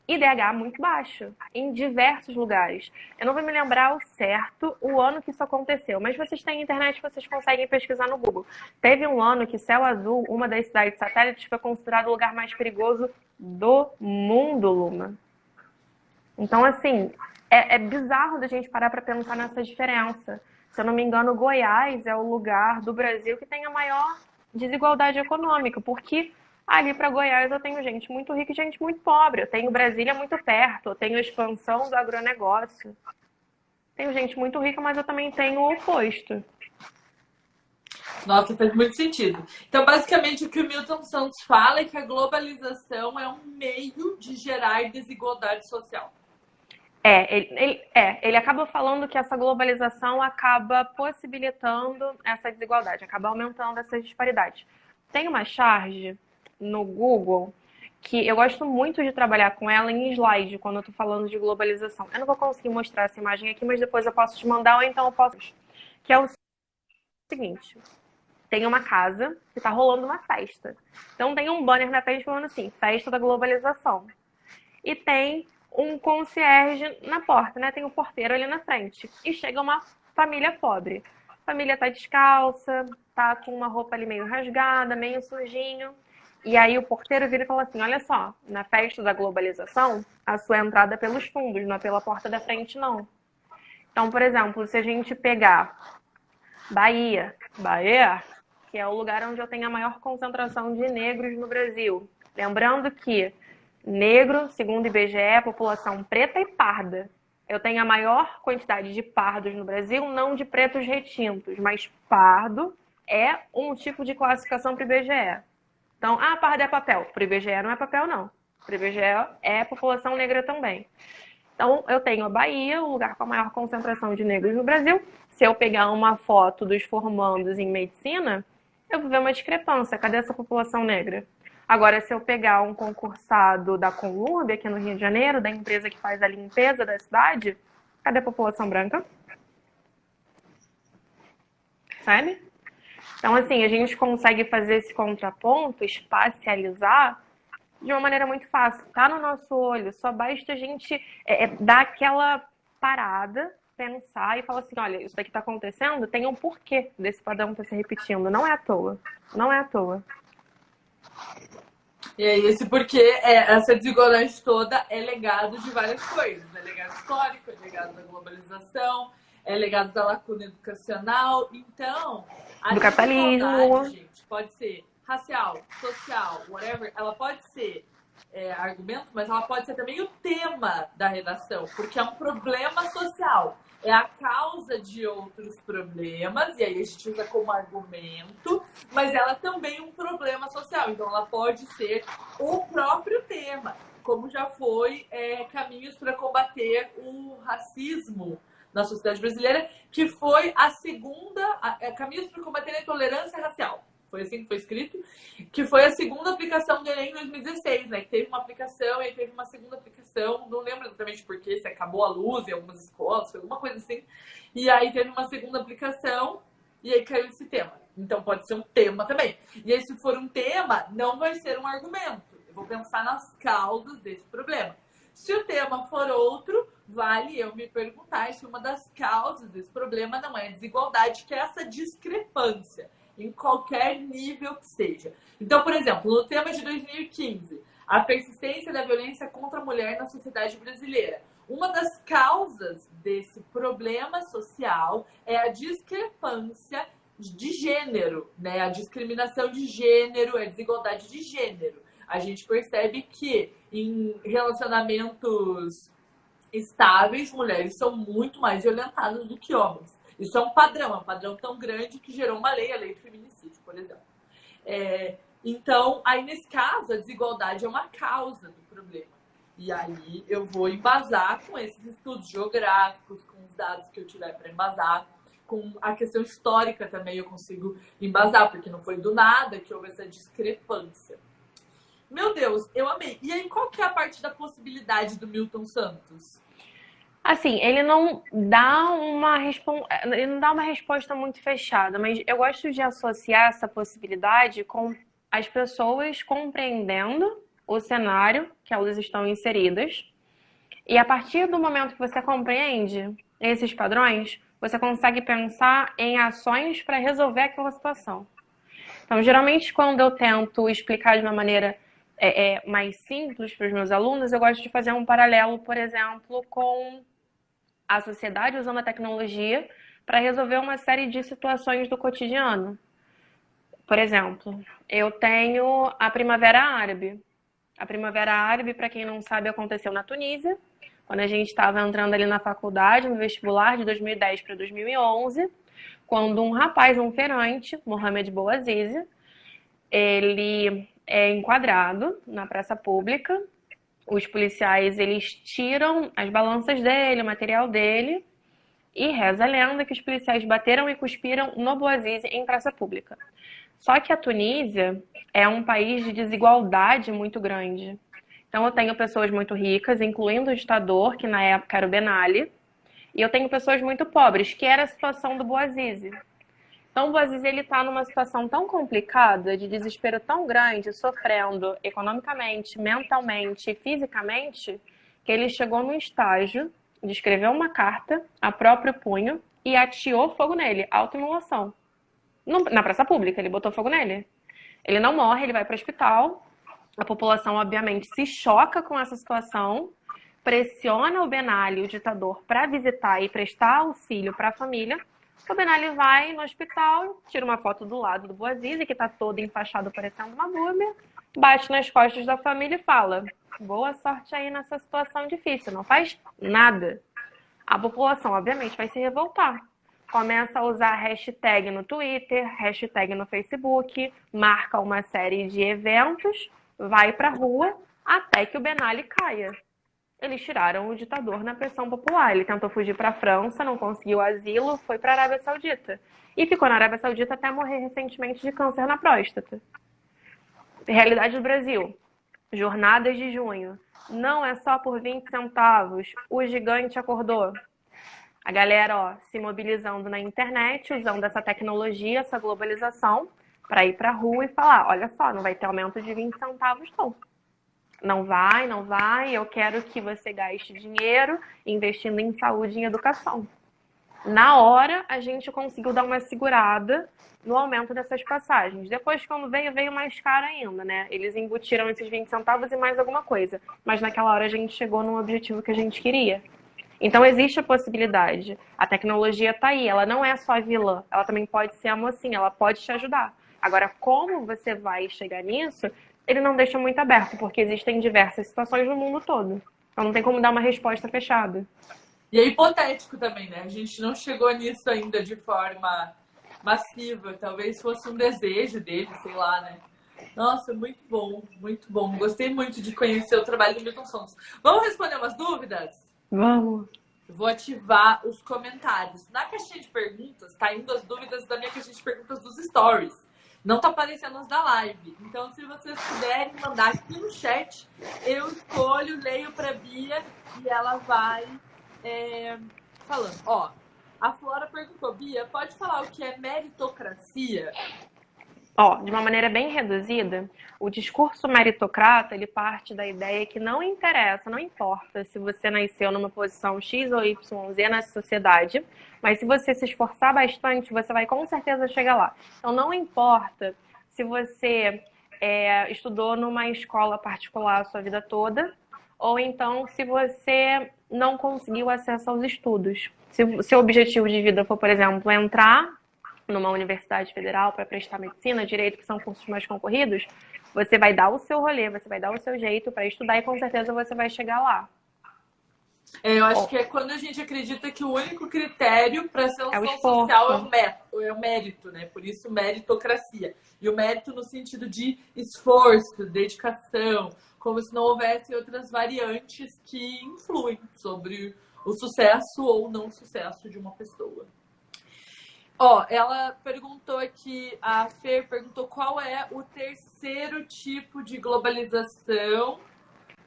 IDH muito baixo, em diversos lugares. Eu não vou me lembrar ao certo o ano que isso aconteceu, mas vocês têm internet, vocês conseguem pesquisar no Google. Teve um ano que Céu Azul, uma das cidades satélites, foi considerado o lugar mais perigoso do mundo, Luma. Então, assim, é bizarro da gente parar para pensar nessa diferença. Se eu não me engano, Goiás é o lugar do Brasil que tem a maior desigualdade econômica, porque ali para Goiás eu tenho gente muito rica e gente muito pobre. Eu tenho Brasília muito perto, eu tenho a expansão do agronegócio. Tenho gente muito rica, mas eu também tenho o oposto. Nossa, faz muito sentido. Então, basicamente, o que o Milton Santos fala é que a globalização é um meio de gerar desigualdade social. Ele acaba falando que essa globalização acaba possibilitando essa desigualdade, acaba aumentando essas disparidades. Tem uma charge no Google que eu gosto muito de trabalhar com ela em slide, quando eu tô falando de globalização. Eu não vou conseguir mostrar essa imagem aqui, mas depois eu posso te mandar, ou então eu posso... Que é o seguinte, tem uma casa que tá rolando uma festa. Então tem um banner na frente falando assim, festa da globalização. E tem um concierge na porta, né? Tem um porteiro ali na frente. E chega uma família pobre. A família tá descalça, tá com uma roupa ali meio rasgada, meio sujinho. E aí o porteiro vira e fala assim, olha só, na festa da globalização, a sua entrada é pelos fundos, não é pela porta da frente, não. Então, por exemplo, se a gente pegar Bahia, que é o lugar onde eu tenho a maior concentração de negros no Brasil. Lembrando que negro, segundo o IBGE, é população preta e parda. Eu tenho a maior quantidade de pardos no Brasil, não de pretos retintos, mas pardo é um tipo de classificação para o IBGE. Então, pardo é papel. Para o IBGE não é papel, não. Para o IBGE é população negra também. Então, eu tenho a Bahia, o lugar com a maior concentração de negros no Brasil. Se eu pegar uma foto dos formandos em medicina, eu vou ver uma discrepância. Cadê essa população negra? Agora, se eu pegar um concursado da Conlurb, aqui no Rio de Janeiro, da empresa que faz a limpeza da cidade, cadê a população branca? Sabe? Então, assim, a gente consegue fazer esse contraponto, espacializar, de uma maneira muito fácil. Tá no nosso olho, só basta a gente dar aquela parada, pensar e falar assim, olha, isso daqui tá acontecendo, tem um porquê desse padrão tá se repetindo. Não é à toa. Não é à toa. E aí, esse porquê, essa desigualdade toda é legado de várias coisas. É legado histórico, é legado da globalização, é legado da lacuna educacional. Então, a do capitalismo, gente, pode ser racial, social, whatever, ela pode ser argumento, mas ela pode ser também o tema da redação, porque é um problema social. É a causa de outros problemas, e aí a gente usa como argumento, mas ela também é um problema social, então ela pode ser o próprio tema, como já foi Caminhos para Combater o Racismo na Sociedade Brasileira, que foi a segunda, Caminhos para Combater a Intolerância Racial. Foi assim que foi escrito, que foi a segunda aplicação do Enem em 2016, né? Que teve uma aplicação e teve uma segunda aplicação, não lembro exatamente porquê, se acabou a luz em algumas escolas, foi alguma coisa assim. E aí teve uma segunda aplicação e aí caiu esse tema. Então pode ser um tema também. E aí se for um tema, não vai ser um argumento. Eu vou pensar nas causas desse problema. Se o tema for outro, vale eu me perguntar se uma das causas desse problema não é a desigualdade, que é essa discrepância, em qualquer nível que seja. Então, por exemplo, no tema de 2015, a persistência da violência contra a mulher na sociedade brasileira. Uma das causas desse problema social é a discrepância de gênero, né? A discriminação de gênero, a desigualdade de gênero. A gente percebe que em relacionamentos estáveis, mulheres são muito mais violentadas do que homens. Isso é um padrão tão grande que gerou uma lei, a lei do feminicídio, por exemplo. Então, aí nesse caso, a desigualdade é uma causa do problema. E aí eu vou embasar com esses estudos geográficos, com os dados que eu tiver para embasar, com a questão histórica também eu consigo embasar, porque não foi do nada que houve essa discrepância. Meu Deus, eu amei. E aí, qual que é a parte da possibilidade do Milton Santos? Assim, ele não dá uma resposta muito fechada, mas eu gosto de associar essa possibilidade com as pessoas compreendendo o cenário que elas estão inseridas. E a partir do momento que você compreende esses padrões, você consegue pensar em ações para resolver aquela situação. Então, geralmente, quando eu tento explicar de uma maneira mais simples para os meus alunos, eu gosto de fazer um paralelo, por exemplo, com a sociedade usando a tecnologia para resolver uma série de situações do cotidiano. Por exemplo, eu tenho a Primavera Árabe. A Primavera Árabe, para quem não sabe, aconteceu na Tunísia, quando a gente estava entrando ali na faculdade, no vestibular de 2010 para 2011, quando um rapaz, um feirante, Mohamed Bouazizi, ele é enquadrado na praça pública. Os policiais, eles tiram as balanças dele, o material dele, e reza a lenda que os policiais bateram e cuspiram no Bouazizi em praça pública. Só que a Tunísia é um país de desigualdade muito grande. Então eu tenho pessoas muito ricas, incluindo o ditador, que na época era o Ben Ali, e eu tenho pessoas muito pobres, que era a situação do Bouazizi. Então o Bouazizi ele está numa situação tão complicada, de desespero tão grande, sofrendo economicamente, mentalmente e fisicamente, que ele chegou num estágio de escrever uma carta a próprio punho e ateou fogo nele, autoimolação. Na praça pública, ele botou fogo nele. Ele não morre, ele vai para o hospital. A população, obviamente, se choca com essa situação, pressiona o Ben Ali, o ditador, para visitar e prestar auxílio para a família. O Ben Ali vai no hospital, tira uma foto do lado do Bouazizi, que está todo enfaixado parecendo uma múmia, bate nas costas da família e fala: boa sorte aí nessa situação difícil, não faz nada. A população, obviamente, vai se revoltar. Começa a usar hashtag no Twitter, hashtag no Facebook, marca uma série de eventos, vai pra rua, até que o Ben Ali caia. Eles tiraram o ditador na pressão popular. Ele tentou fugir para a França, não conseguiu asilo, foi para a Arábia Saudita. E ficou na Arábia Saudita até morrer recentemente de câncer na próstata. Realidade do Brasil. Jornadas de junho. Não é só por 20 centavos. O gigante acordou. A galera, ó, se mobilizando na internet, usando essa tecnologia, essa globalização, para ir para a rua e falar: olha só, não vai ter aumento de 20 centavos, não. Não vai, não vai. Eu quero que você gaste dinheiro investindo em saúde e em educação. Na hora, a gente conseguiu dar uma segurada no aumento dessas passagens. Depois, quando veio mais caro ainda, né? Eles embutiram esses 20 centavos e mais alguma coisa. Mas naquela hora a gente chegou num objetivo que a gente queria. Então existe a possibilidade. A tecnologia está aí, ela não é só a vilã, ela também pode ser a mocinha, ela pode te ajudar. Agora, como você vai chegar nisso, ele não deixa muito aberto, porque existem diversas situações no mundo todo. Então não tem como dar uma resposta fechada. E é hipotético também, né? A gente não chegou nisso ainda de forma massiva. Talvez fosse um desejo dele, sei lá, né? Nossa, muito bom, muito bom. Gostei muito de conhecer o trabalho do Milton Santos. Vamos responder umas dúvidas? Vamos. Vou ativar os comentários. Na caixinha de perguntas, tá indo as dúvidas da minha caixinha de perguntas dos stories. Não tá aparecendo as da live. Então, se vocês puderem mandar aqui no chat, eu escolho, leio pra Bia e ela vai falando. Ó, a Flora perguntou: Bia, pode falar o que é meritocracia? Ó, de uma maneira bem reduzida, o discurso meritocrata, ele parte da ideia que não interessa, não importa se você nasceu numa posição X ou YZ na sociedade, mas se você se esforçar bastante, você vai com certeza chegar lá. Então não importa se você estudou numa escola particular a sua vida toda, ou então se você não conseguiu acesso aos estudos. Se o seu objetivo de vida for, por exemplo, entrar numa universidade federal para prestar medicina, direito, que são cursos mais concorridos, você vai dar o seu rolê, você vai dar o seu jeito para estudar e com certeza você vai chegar lá. Eu acho que é quando a gente acredita que o único critério para a seleção esforço. social é o mérito, né? Por isso, meritocracia. E o mérito no sentido de esforço, dedicação, como se não houvesse outras variantes que influem sobre o sucesso ou não sucesso de uma pessoa. Ó, ela perguntou aqui, a Fer perguntou qual é o terceiro tipo de globalização.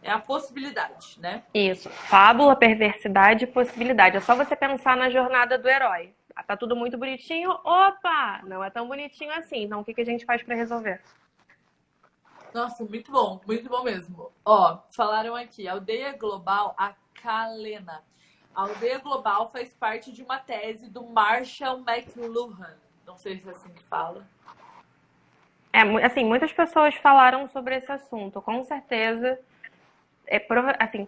É a possibilidade, né? Isso. Fábula, perversidade e possibilidade. É só você pensar na jornada do herói. Tá tudo muito bonitinho. Opa! Não é tão bonitinho assim. Então, o que a gente faz para resolver? Nossa, muito bom mesmo. Ó, falaram aqui, Aldeia Global, a Kalena. A Aldeia Global faz parte de uma tese do Marshall McLuhan. Não sei se é assim que fala. Assim, muitas pessoas falaram sobre esse assunto. Com certeza,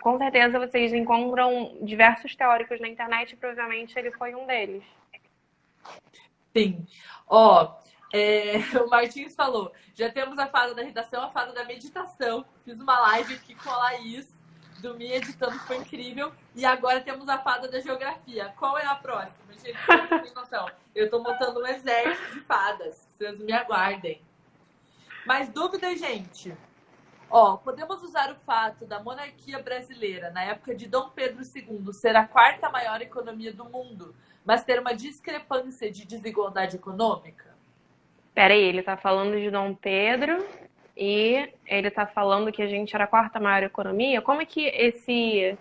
com certeza vocês encontram diversos teóricos na internet e provavelmente ele foi um deles. Sim. Ó, o Martins falou, já temos a fada da redação, a fada da meditação. Fiz uma live aqui com a Laís, dormi editando, foi incrível. E agora temos a fada da geografia. Qual é a próxima? Gente, vocês não têm noção. Eu tô montando um exército de fadas. Vocês me aguardem. Mais dúvidas, gente? Ó, podemos usar o fato da monarquia brasileira, na época de Dom Pedro II, ser a quarta maior economia do mundo, mas ter uma discrepância de desigualdade econômica? Pera aí, ele tá falando de Dom Pedro e ele tá falando que a gente era a quarta maior economia. Como que esse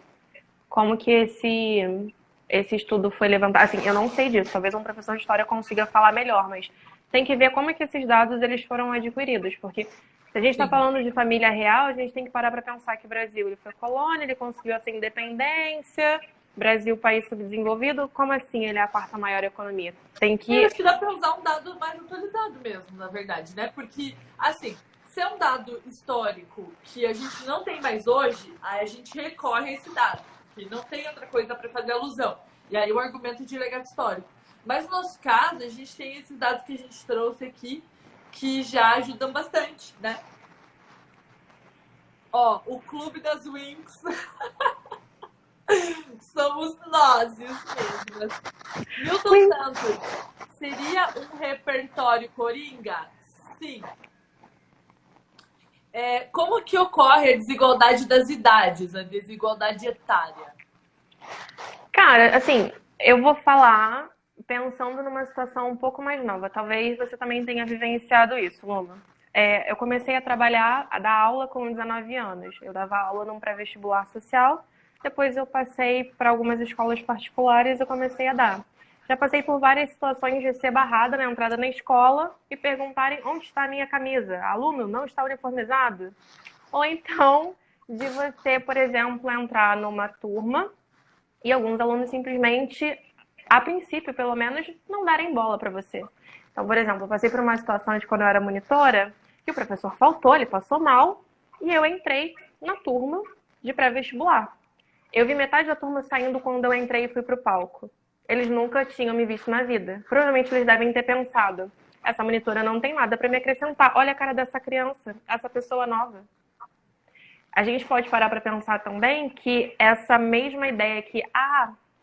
estudo foi levantado? Assim, eu não sei disso. Talvez um professor de história consiga falar melhor, mas tem que ver como é que esses dados eles foram adquiridos, porque se a gente está Sim. falando de família real, a gente tem que parar para pensar que o Brasil ele foi colônia, ele conseguiu essa independência. Brasil, país subdesenvolvido, como assim ele é a quarta maior economia? Tem Eu que. acho que dá para usar um dado mais atualizado mesmo, na verdade, né? Porque, assim, se é um dado histórico que a gente não tem mais hoje, aí a gente recorre a esse dado, que não tem outra coisa para fazer alusão. E aí o argumento de legado histórico. Mas no nosso caso, a gente tem esses dados que a gente trouxe aqui, que já ajudam bastante, né? Ó, o Clube das Wings somos nós mesmas. Milton Santos, seria um repertório coringa? Sim. Como que ocorre a desigualdade das idades, a desigualdade etária? Cara, assim, eu vou falar pensando numa situação um pouco mais nova. Talvez você também tenha vivenciado isso, Luma. Eu comecei a trabalhar, a dar aula com 19 anos. Eu dava aula num pré-vestibular social, depois eu passei para algumas escolas particulares e comecei a dar. Já passei por várias situações de ser barrada na entrada na escola e perguntarem onde está a minha camisa. Aluno, não está uniformizado? Ou então, de você, por exemplo, entrar numa turma e alguns alunos simplesmente, a princípio, pelo menos, não darem bola para você. Então, por exemplo, eu passei por uma situação de quando eu era monitora, que o professor faltou, ele passou mal, e eu entrei na turma de pré-vestibular. Eu vi metade da turma saindo quando eu entrei e fui pro palco. Eles nunca tinham me visto na vida. Provavelmente eles devem ter pensado, essa monitora não tem nada para me acrescentar. Olha a cara dessa criança, essa pessoa nova. A gente pode parar para pensar também que essa mesma ideia que,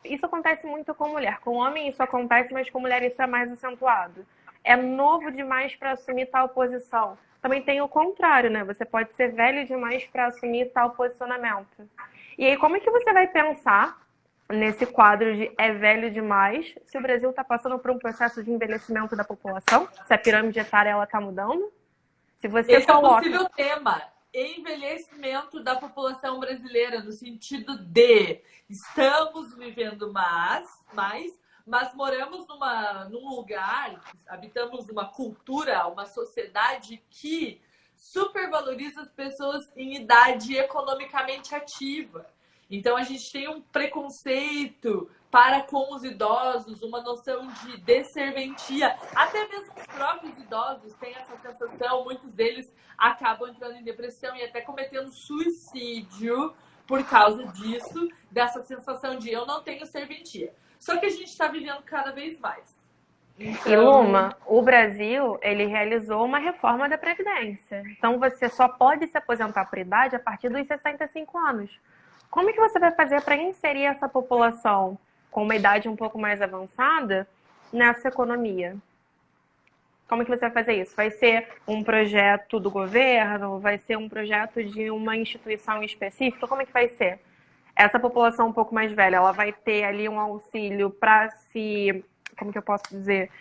isso acontece muito com mulher. Com homem isso acontece, mas com mulher isso é mais acentuado. É novo demais para assumir tal posição. Também tem o contrário, né? Você pode ser velho demais para assumir tal posicionamento. E aí, como é que você vai pensar nesse quadro de é velho demais se o Brasil está passando por um processo de envelhecimento da população? Se a pirâmide etária está mudando? Se você Esse é o coloca... possível tema. Envelhecimento da população brasileira, no sentido de estamos vivendo mais, mas moramos num lugar, habitamos uma cultura, uma sociedade que supervaloriza as pessoas em idade economicamente ativa. Então a gente tem um preconceito para com os idosos, uma noção de desserventia. Até mesmo os próprios idosos têm essa sensação, muitos deles acabam entrando em depressão e até cometendo suicídio por causa disso, dessa sensação de eu não tenho serventia. Só que a gente está vivendo cada vez mais. E Luma, o Brasil, ele realizou uma reforma da Previdência. Então você só pode se aposentar por idade a partir dos 65 anos. Como é que você vai fazer para inserir essa população com uma idade um pouco mais avançada nessa economia? Como é que você vai fazer isso? Vai ser um projeto do governo? Vai ser um projeto de uma instituição específica? Como é que vai ser? Essa população um pouco mais velha, ela vai ter ali um auxílio para se... Como que eu posso dizer?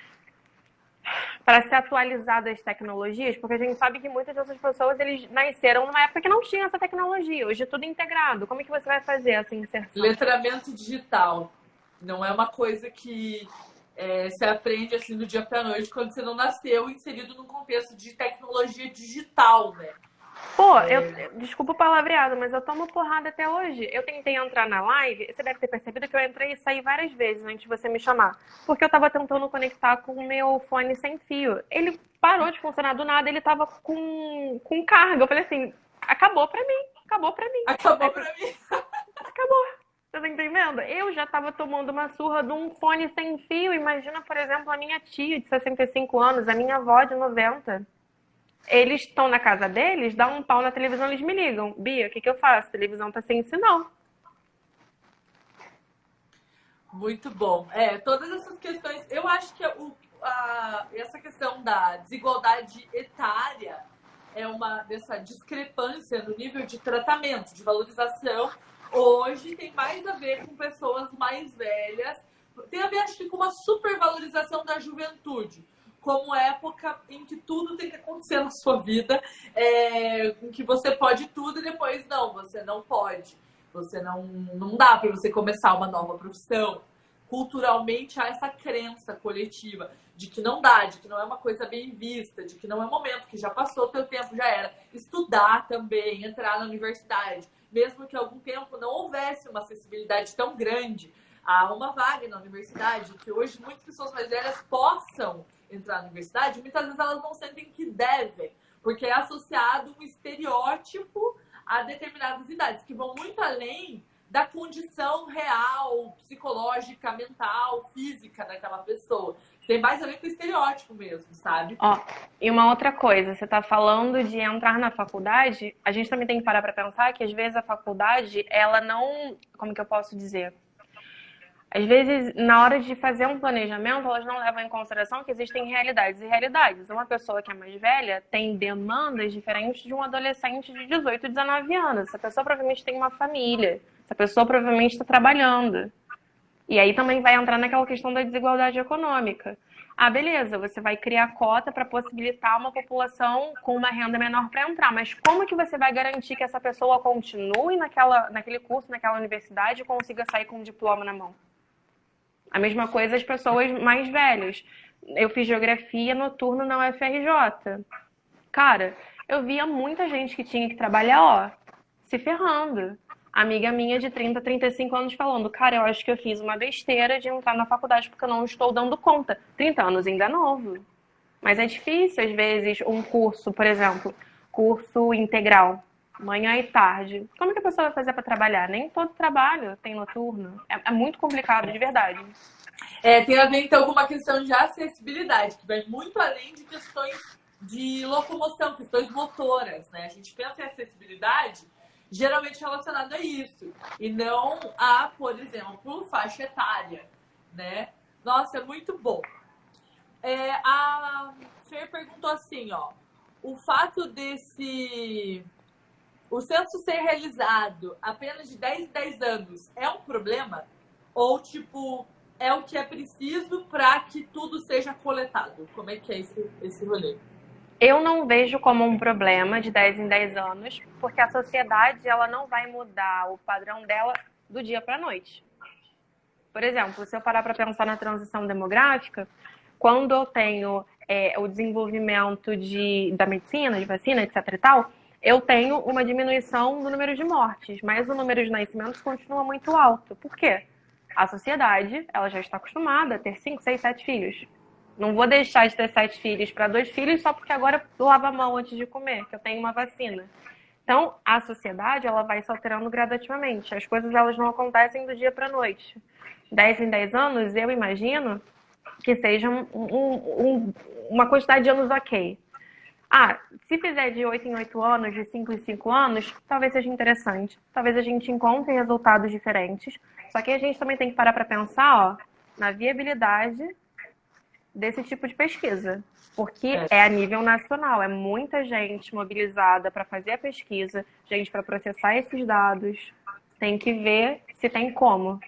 Para se atualizar das tecnologias, porque a gente sabe que muitas dessas pessoas eles nasceram numa época que não tinha essa tecnologia. Hoje é tudo integrado. Como é que você vai fazer essa inserção? Letramento digital. Não é uma coisa que se aprende assim do dia para a noite quando você não nasceu inserido num contexto de tecnologia digital, né? Pô, desculpa o palavreado, mas eu tomo porrada até hoje. Eu tentei entrar na live, você deve ter percebido que eu entrei e saí várias vezes antes de você me chamar. Porque eu tava tentando conectar com o meu fone sem fio. Ele parou de funcionar do nada, ele tava com carga. Eu falei assim, acabou pra mim. Acabou pra mim. Acabou. Você tá entendendo? Eu já tava tomando uma surra de um fone sem fio. Imagina, por exemplo, a minha tia de 65 anos, a minha avó de 90. Eles estão na casa deles, dá um pau na televisão, eles me ligam. Bia, o que eu faço? A televisão tá sem sinal. Muito bom. Todas essas questões, eu acho que essa questão da desigualdade etária é uma dessa discrepância no nível de tratamento, de valorização. Hoje tem mais a ver com pessoas mais velhas, tem a ver, acho que, com uma supervalorização da juventude. como época em que tudo tem que acontecer na sua vida, em que você pode tudo e depois não, você não pode. Você não dá para você começar uma nova profissão. Culturalmente há essa crença coletiva de que não dá, de que não é uma coisa bem vista, de que não é momento, que já passou o teu tempo, já era. Estudar também, entrar na universidade. Mesmo que há algum tempo não houvesse uma acessibilidade tão grande a uma vaga na universidade, que hoje muitas pessoas mais velhas possam entrar na universidade, muitas vezes elas não sentem que devem, porque é associado um estereótipo a determinadas idades, que vão muito além da condição real, psicológica, mental, física daquela pessoa. Tem mais a ver com o estereótipo mesmo, sabe? Ó, e uma outra coisa, você tá falando de entrar na faculdade, a gente também tem que parar pra pensar que às vezes a faculdade, ela não, como que eu posso dizer? Às vezes, na hora de fazer um planejamento, elas não levam em consideração que existem realidades e realidades. Uma pessoa que é mais velha tem demandas diferentes de um adolescente de 18, 19 anos. Essa pessoa provavelmente tem uma família. Essa pessoa provavelmente está trabalhando. E aí também vai entrar naquela questão da desigualdade econômica. Ah, beleza, você vai criar cota para possibilitar uma população com uma renda menor para entrar, mas como que você vai garantir que essa pessoa continue naquele curso, naquela universidade e consiga sair com um diploma na mão? A mesma coisa as pessoas mais velhas. Eu fiz geografia noturno na UFRJ. Cara, eu via muita gente que tinha que trabalhar, ó, se ferrando. Amiga minha de 30, 35 anos falando, cara, eu acho que eu fiz uma besteira de entrar na faculdade porque eu não estou dando conta. 30 anos ainda é novo. Mas é difícil, às vezes, um curso, por exemplo, curso integral, manhã e tarde. Como que a pessoa vai fazer para trabalhar? Nem todo trabalho tem noturno. É muito complicado, de verdade. Tem a ver, então, com uma questão de acessibilidade, que vai muito além de questões de locomoção, questões motoras, né? A gente pensa em acessibilidade geralmente relacionado a isso, e não a, por exemplo, faixa etária, né? Nossa, é muito bom. A Fer perguntou assim, ó, o fato o censo ser realizado apenas de 10 em 10 anos é um problema? Ou, tipo, é o que é preciso para que tudo seja coletado? Como é que é esse rolê? Eu não vejo como um problema de 10 em 10 anos, porque a sociedade ela não vai mudar o padrão dela do dia para a noite. Por exemplo, se eu parar para pensar na transição demográfica, quando eu tenho o desenvolvimento da medicina, de vacina, etc e tal, eu tenho uma diminuição do número de mortes, mas o número de nascimentos continua muito alto. Por quê? A sociedade ela já está acostumada a ter 5, 6, 7 filhos. Não vou deixar de ter 7 filhos para 2 filhos só porque agora eu lavo a mão antes de comer, que eu tenho uma vacina. Então, a sociedade ela vai se alterando gradativamente. As coisas elas não acontecem do dia para a noite. 10 em 10 anos, eu imagino que seja uma quantidade de anos ok. Ah, se fizer de 8 em 8 anos, de 5 em 5 anos, talvez seja interessante. Talvez a gente encontre resultados diferentes. Só que a gente também tem que parar para pensar, ó, na viabilidade desse tipo de pesquisa, porque é a nível nacional, é muita gente mobilizada para fazer a pesquisa, gente para processar esses dados, tem que ver se tem como.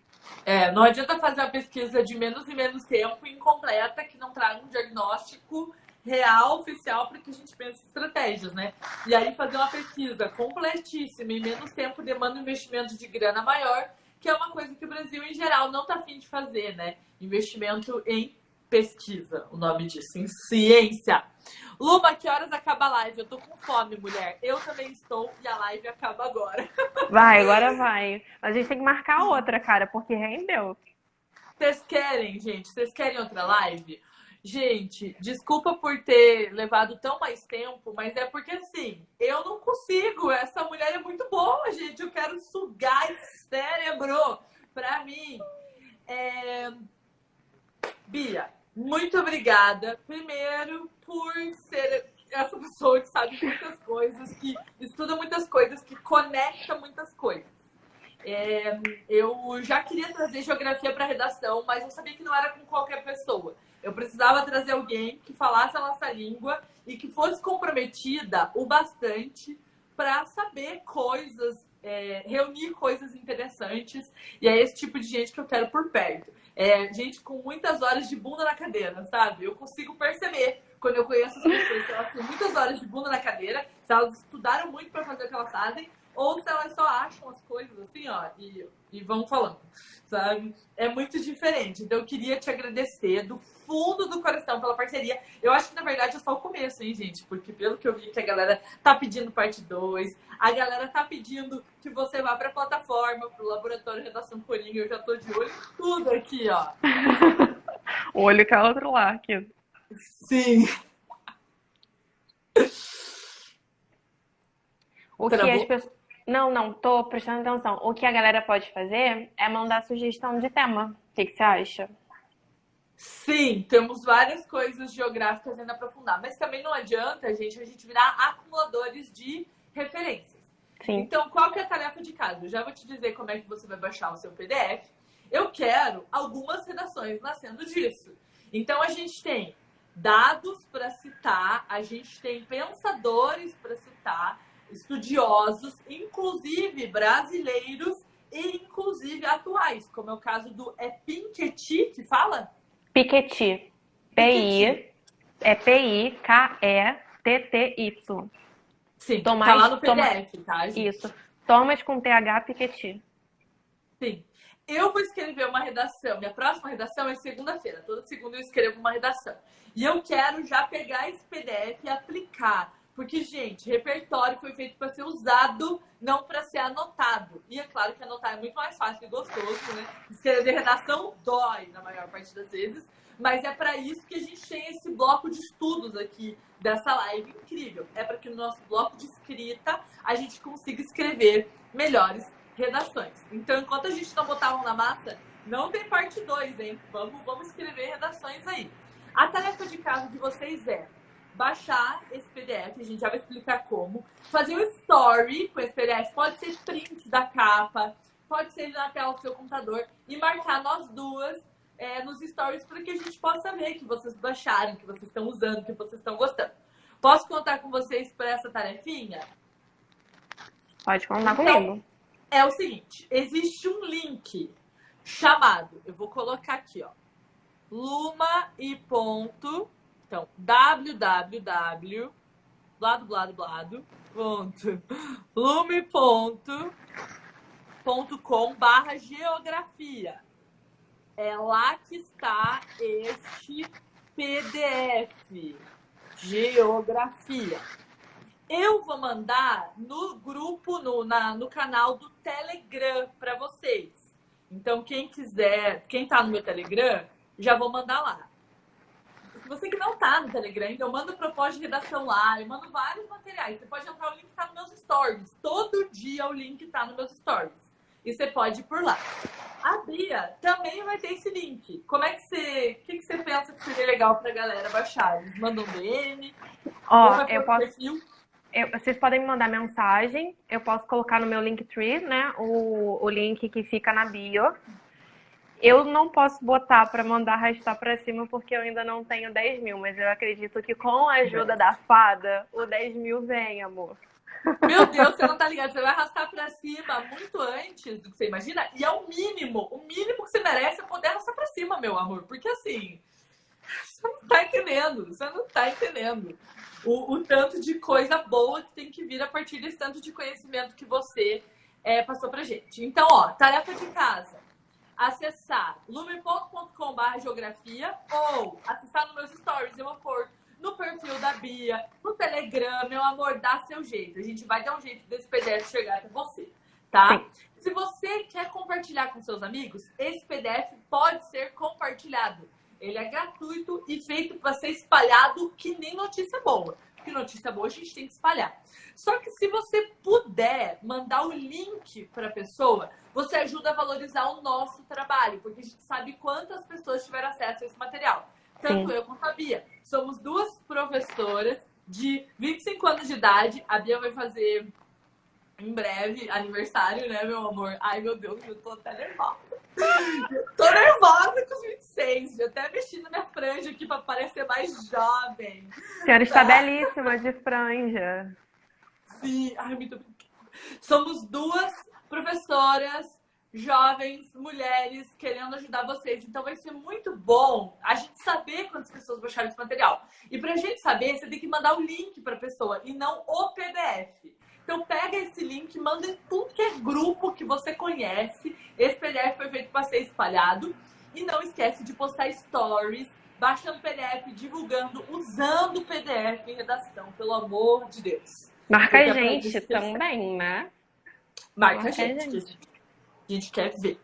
Não adianta fazer a pesquisa de menos e menos tempo incompleta, que não traga um diagnóstico real, oficial, para que a gente pense em estratégias, né? E aí fazer uma pesquisa completíssima em menos tempo demanda um investimento de grana maior, que é uma coisa que o Brasil, em geral, não está afim de fazer, né? Investimento em pesquisa, o nome disso, em ciência. Luma, que horas acaba a live? Eu tô com fome, mulher. Eu também estou e a live acaba agora. Vai, agora vai. A gente tem que marcar outra, cara, porque rendeu. Vocês querem, gente? Vocês querem outra live? Gente, desculpa por ter levado tão mais tempo, mas é porque, assim, eu não consigo. Essa mulher é muito boa, gente. Eu quero sugar esse cérebro pra mim. Bia, muito obrigada. Primeiro, por ser essa pessoa que sabe muitas coisas, que estuda muitas coisas, que conecta muitas coisas. Eu já queria trazer geografia para a redação, mas eu sabia que não era com qualquer pessoa. Eu precisava trazer alguém que falasse a nossa língua e que fosse comprometida o bastante para saber coisas reunir coisas interessantes. E é esse tipo de gente que eu quero por perto. Gente com muitas horas de bunda na cadeira, sabe? Eu consigo perceber quando eu conheço as pessoas se elas têm muitas horas de bunda na cadeira, se elas estudaram muito para fazer o que elas fazem, ou se elas só acham as coisas assim, ó, e vão falando, sabe? É muito diferente. Então eu queria te agradecer do fundo do coração pela parceria. Eu acho que na verdade é só o começo, hein, gente? Porque pelo que eu vi que a galera tá pedindo parte 2, a galera tá pedindo que você vá pra plataforma, pro Laboratório Redação Coringa. Eu já tô de olho em tudo aqui, ó. O olho que é outro lá, aqui. Sim. O que as pessoas... Não, tô prestando atenção. O que a galera pode fazer é mandar sugestão de tema. O que você acha? Sim, temos várias coisas geográficas ainda a aprofundar, mas também não adianta a gente virar acumuladores de referências. Sim. Então, qual que é a tarefa de casa? Eu já vou te dizer como é que você vai baixar o seu PDF. Eu quero algumas redações nascendo disso. Então, a gente tem dados para citar, a gente tem pensadores para citar, estudiosos, inclusive brasileiros e inclusive atuais, como é o caso do Piketty, que fala? Piketty. Piketty. Sim, Tomás, tá lá no PDF, tá, gente? Isso. Thomas com TH Piketty. Sim. Eu vou escrever uma redação. Minha próxima redação é segunda-feira. Toda segunda eu escrevo uma redação. E eu quero já pegar esse PDF e aplicar. Porque, gente, repertório foi feito para ser usado, não para ser anotado. E é claro que anotar é muito mais fácil e gostoso, né? Escrever redação dói, na maior parte das vezes. Mas é para isso que a gente tem esse bloco de estudos aqui dessa live incrível. É para que no nosso bloco de escrita a gente consiga escrever melhores redações. Então, enquanto a gente não botar a mão na massa, não tem parte 2, hein? Vamos escrever redações aí. A tarefa de casa de vocês é baixar esse PDF, a gente já vai explicar como. Fazer um story com esse PDF, pode ser print da capa, pode ser na tela do seu computador e marcar nós duas nos stories para que a gente possa ver que vocês baixaram, que vocês estão usando, que vocês estão gostando. Posso contar com vocês para essa tarefinha? Pode contar comigo. É o seguinte, existe um link chamado, eu vou colocar aqui, ó, Luma e ponto, então, lume.com/geografia. É lá que está este PDF, Geografia. Eu vou mandar no grupo, no canal do Telegram para vocês. Então, quem quiser, quem tá no meu Telegram, já vou mandar lá. Você que não tá no Telegram, então eu mando proposta de redação lá, eu mando vários materiais. Você pode entrar, o link tá nos meus stories. Todo dia o link tá nos meus stories. E você pode ir por lá. A Bia também vai ter esse link. Como é que você... O que você pensa que seria legal pra galera baixar? Eles mandam DM? Ó, eu posso... Vocês podem me mandar mensagem, eu posso colocar no meu Linktree, né, o link que fica na bio. Eu não posso botar para mandar arrastar para cima porque eu ainda não tenho 10 mil, mas eu acredito que com a ajuda da fada, o 10 mil vem, amor. Meu Deus, você não tá ligado, você vai arrastar para cima muito antes do que você imagina, e é o mínimo que você merece é poder arrastar para cima, meu amor, porque assim, você não tá entendendo. O tanto de coisa boa que tem que vir a partir desse tanto de conhecimento que você passou pra gente. Então, ó, tarefa de casa. Acessar lume.com/geografia ou acessar nos meus stories. Eu vou pôr no perfil da Bia, no Telegram. Meu amor, dá seu jeito. A gente vai dar um jeito desse PDF chegar até você, tá? Sim. Se você quer compartilhar com seus amigos, esse PDF pode ser compartilhado. Ele é gratuito e feito para ser espalhado que nem notícia boa. Porque notícia boa a gente tem que espalhar. Só que se você puder mandar o link para a pessoa, você ajuda a valorizar o nosso trabalho. Porque a gente sabe quantas pessoas tiveram acesso a esse material. Tanto eu quanto a Bia. Somos duas professoras de 25 anos de idade. A Bia vai fazer em breve aniversário, né, meu amor? Ai, meu Deus, eu tô até nervosa. Tô nervosa com os 26. Já até mexi na minha franja aqui pra parecer mais jovem. A senhora está belíssima de franja. Sim. Ai, muito obrigada. Somos duas professoras, jovens, mulheres querendo ajudar vocês. Então vai ser muito bom a gente saber quantas pessoas baixaram esse material. E pra gente saber, você tem que mandar o link pra pessoa e não o PDF. Então pega esse link, manda em tudo que é grupo que você conhece. Esse PDF foi feito para ser espalhado. E não esquece de postar stories, baixando PDF, divulgando, usando o PDF em redação, pelo amor de Deus. Marca a gente também, né? Marca a gente. A gente quer ver.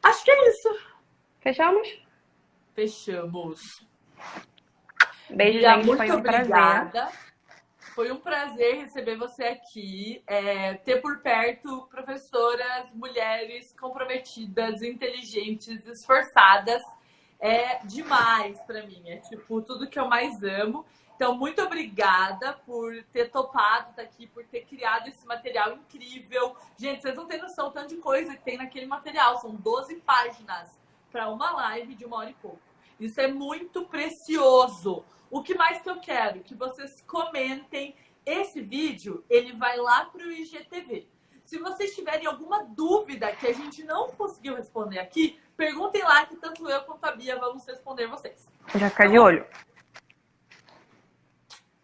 Acho que é isso. Fechamos? Fechamos. Beijo, Bia, gente. muito Foi um obrigada. prazer. Foi um prazer receber você aqui, ter por perto professoras, mulheres comprometidas, inteligentes, esforçadas. É demais pra mim, é tipo tudo que eu mais amo. Então, muito obrigada por ter topado estar aqui, por ter criado esse material incrível. Gente, vocês não têm noção do tanto de coisa que tem naquele material. São 12 páginas para uma live de 1 hora e pouco. Isso é muito precioso. O que mais que eu quero? Que vocês comentem. Esse vídeo, ele vai lá para o IGTV. Se vocês tiverem alguma dúvida que a gente não conseguiu responder aqui, perguntem lá que tanto eu quanto a Bia vamos responder vocês. Já ficar de olho.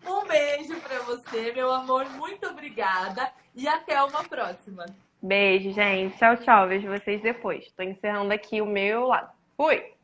Um beijo para você, meu amor. Muito obrigada e até uma próxima. Beijo, gente. Tchau, tchau. Vejo vocês depois. Tô encerrando aqui o meu lado. Fui!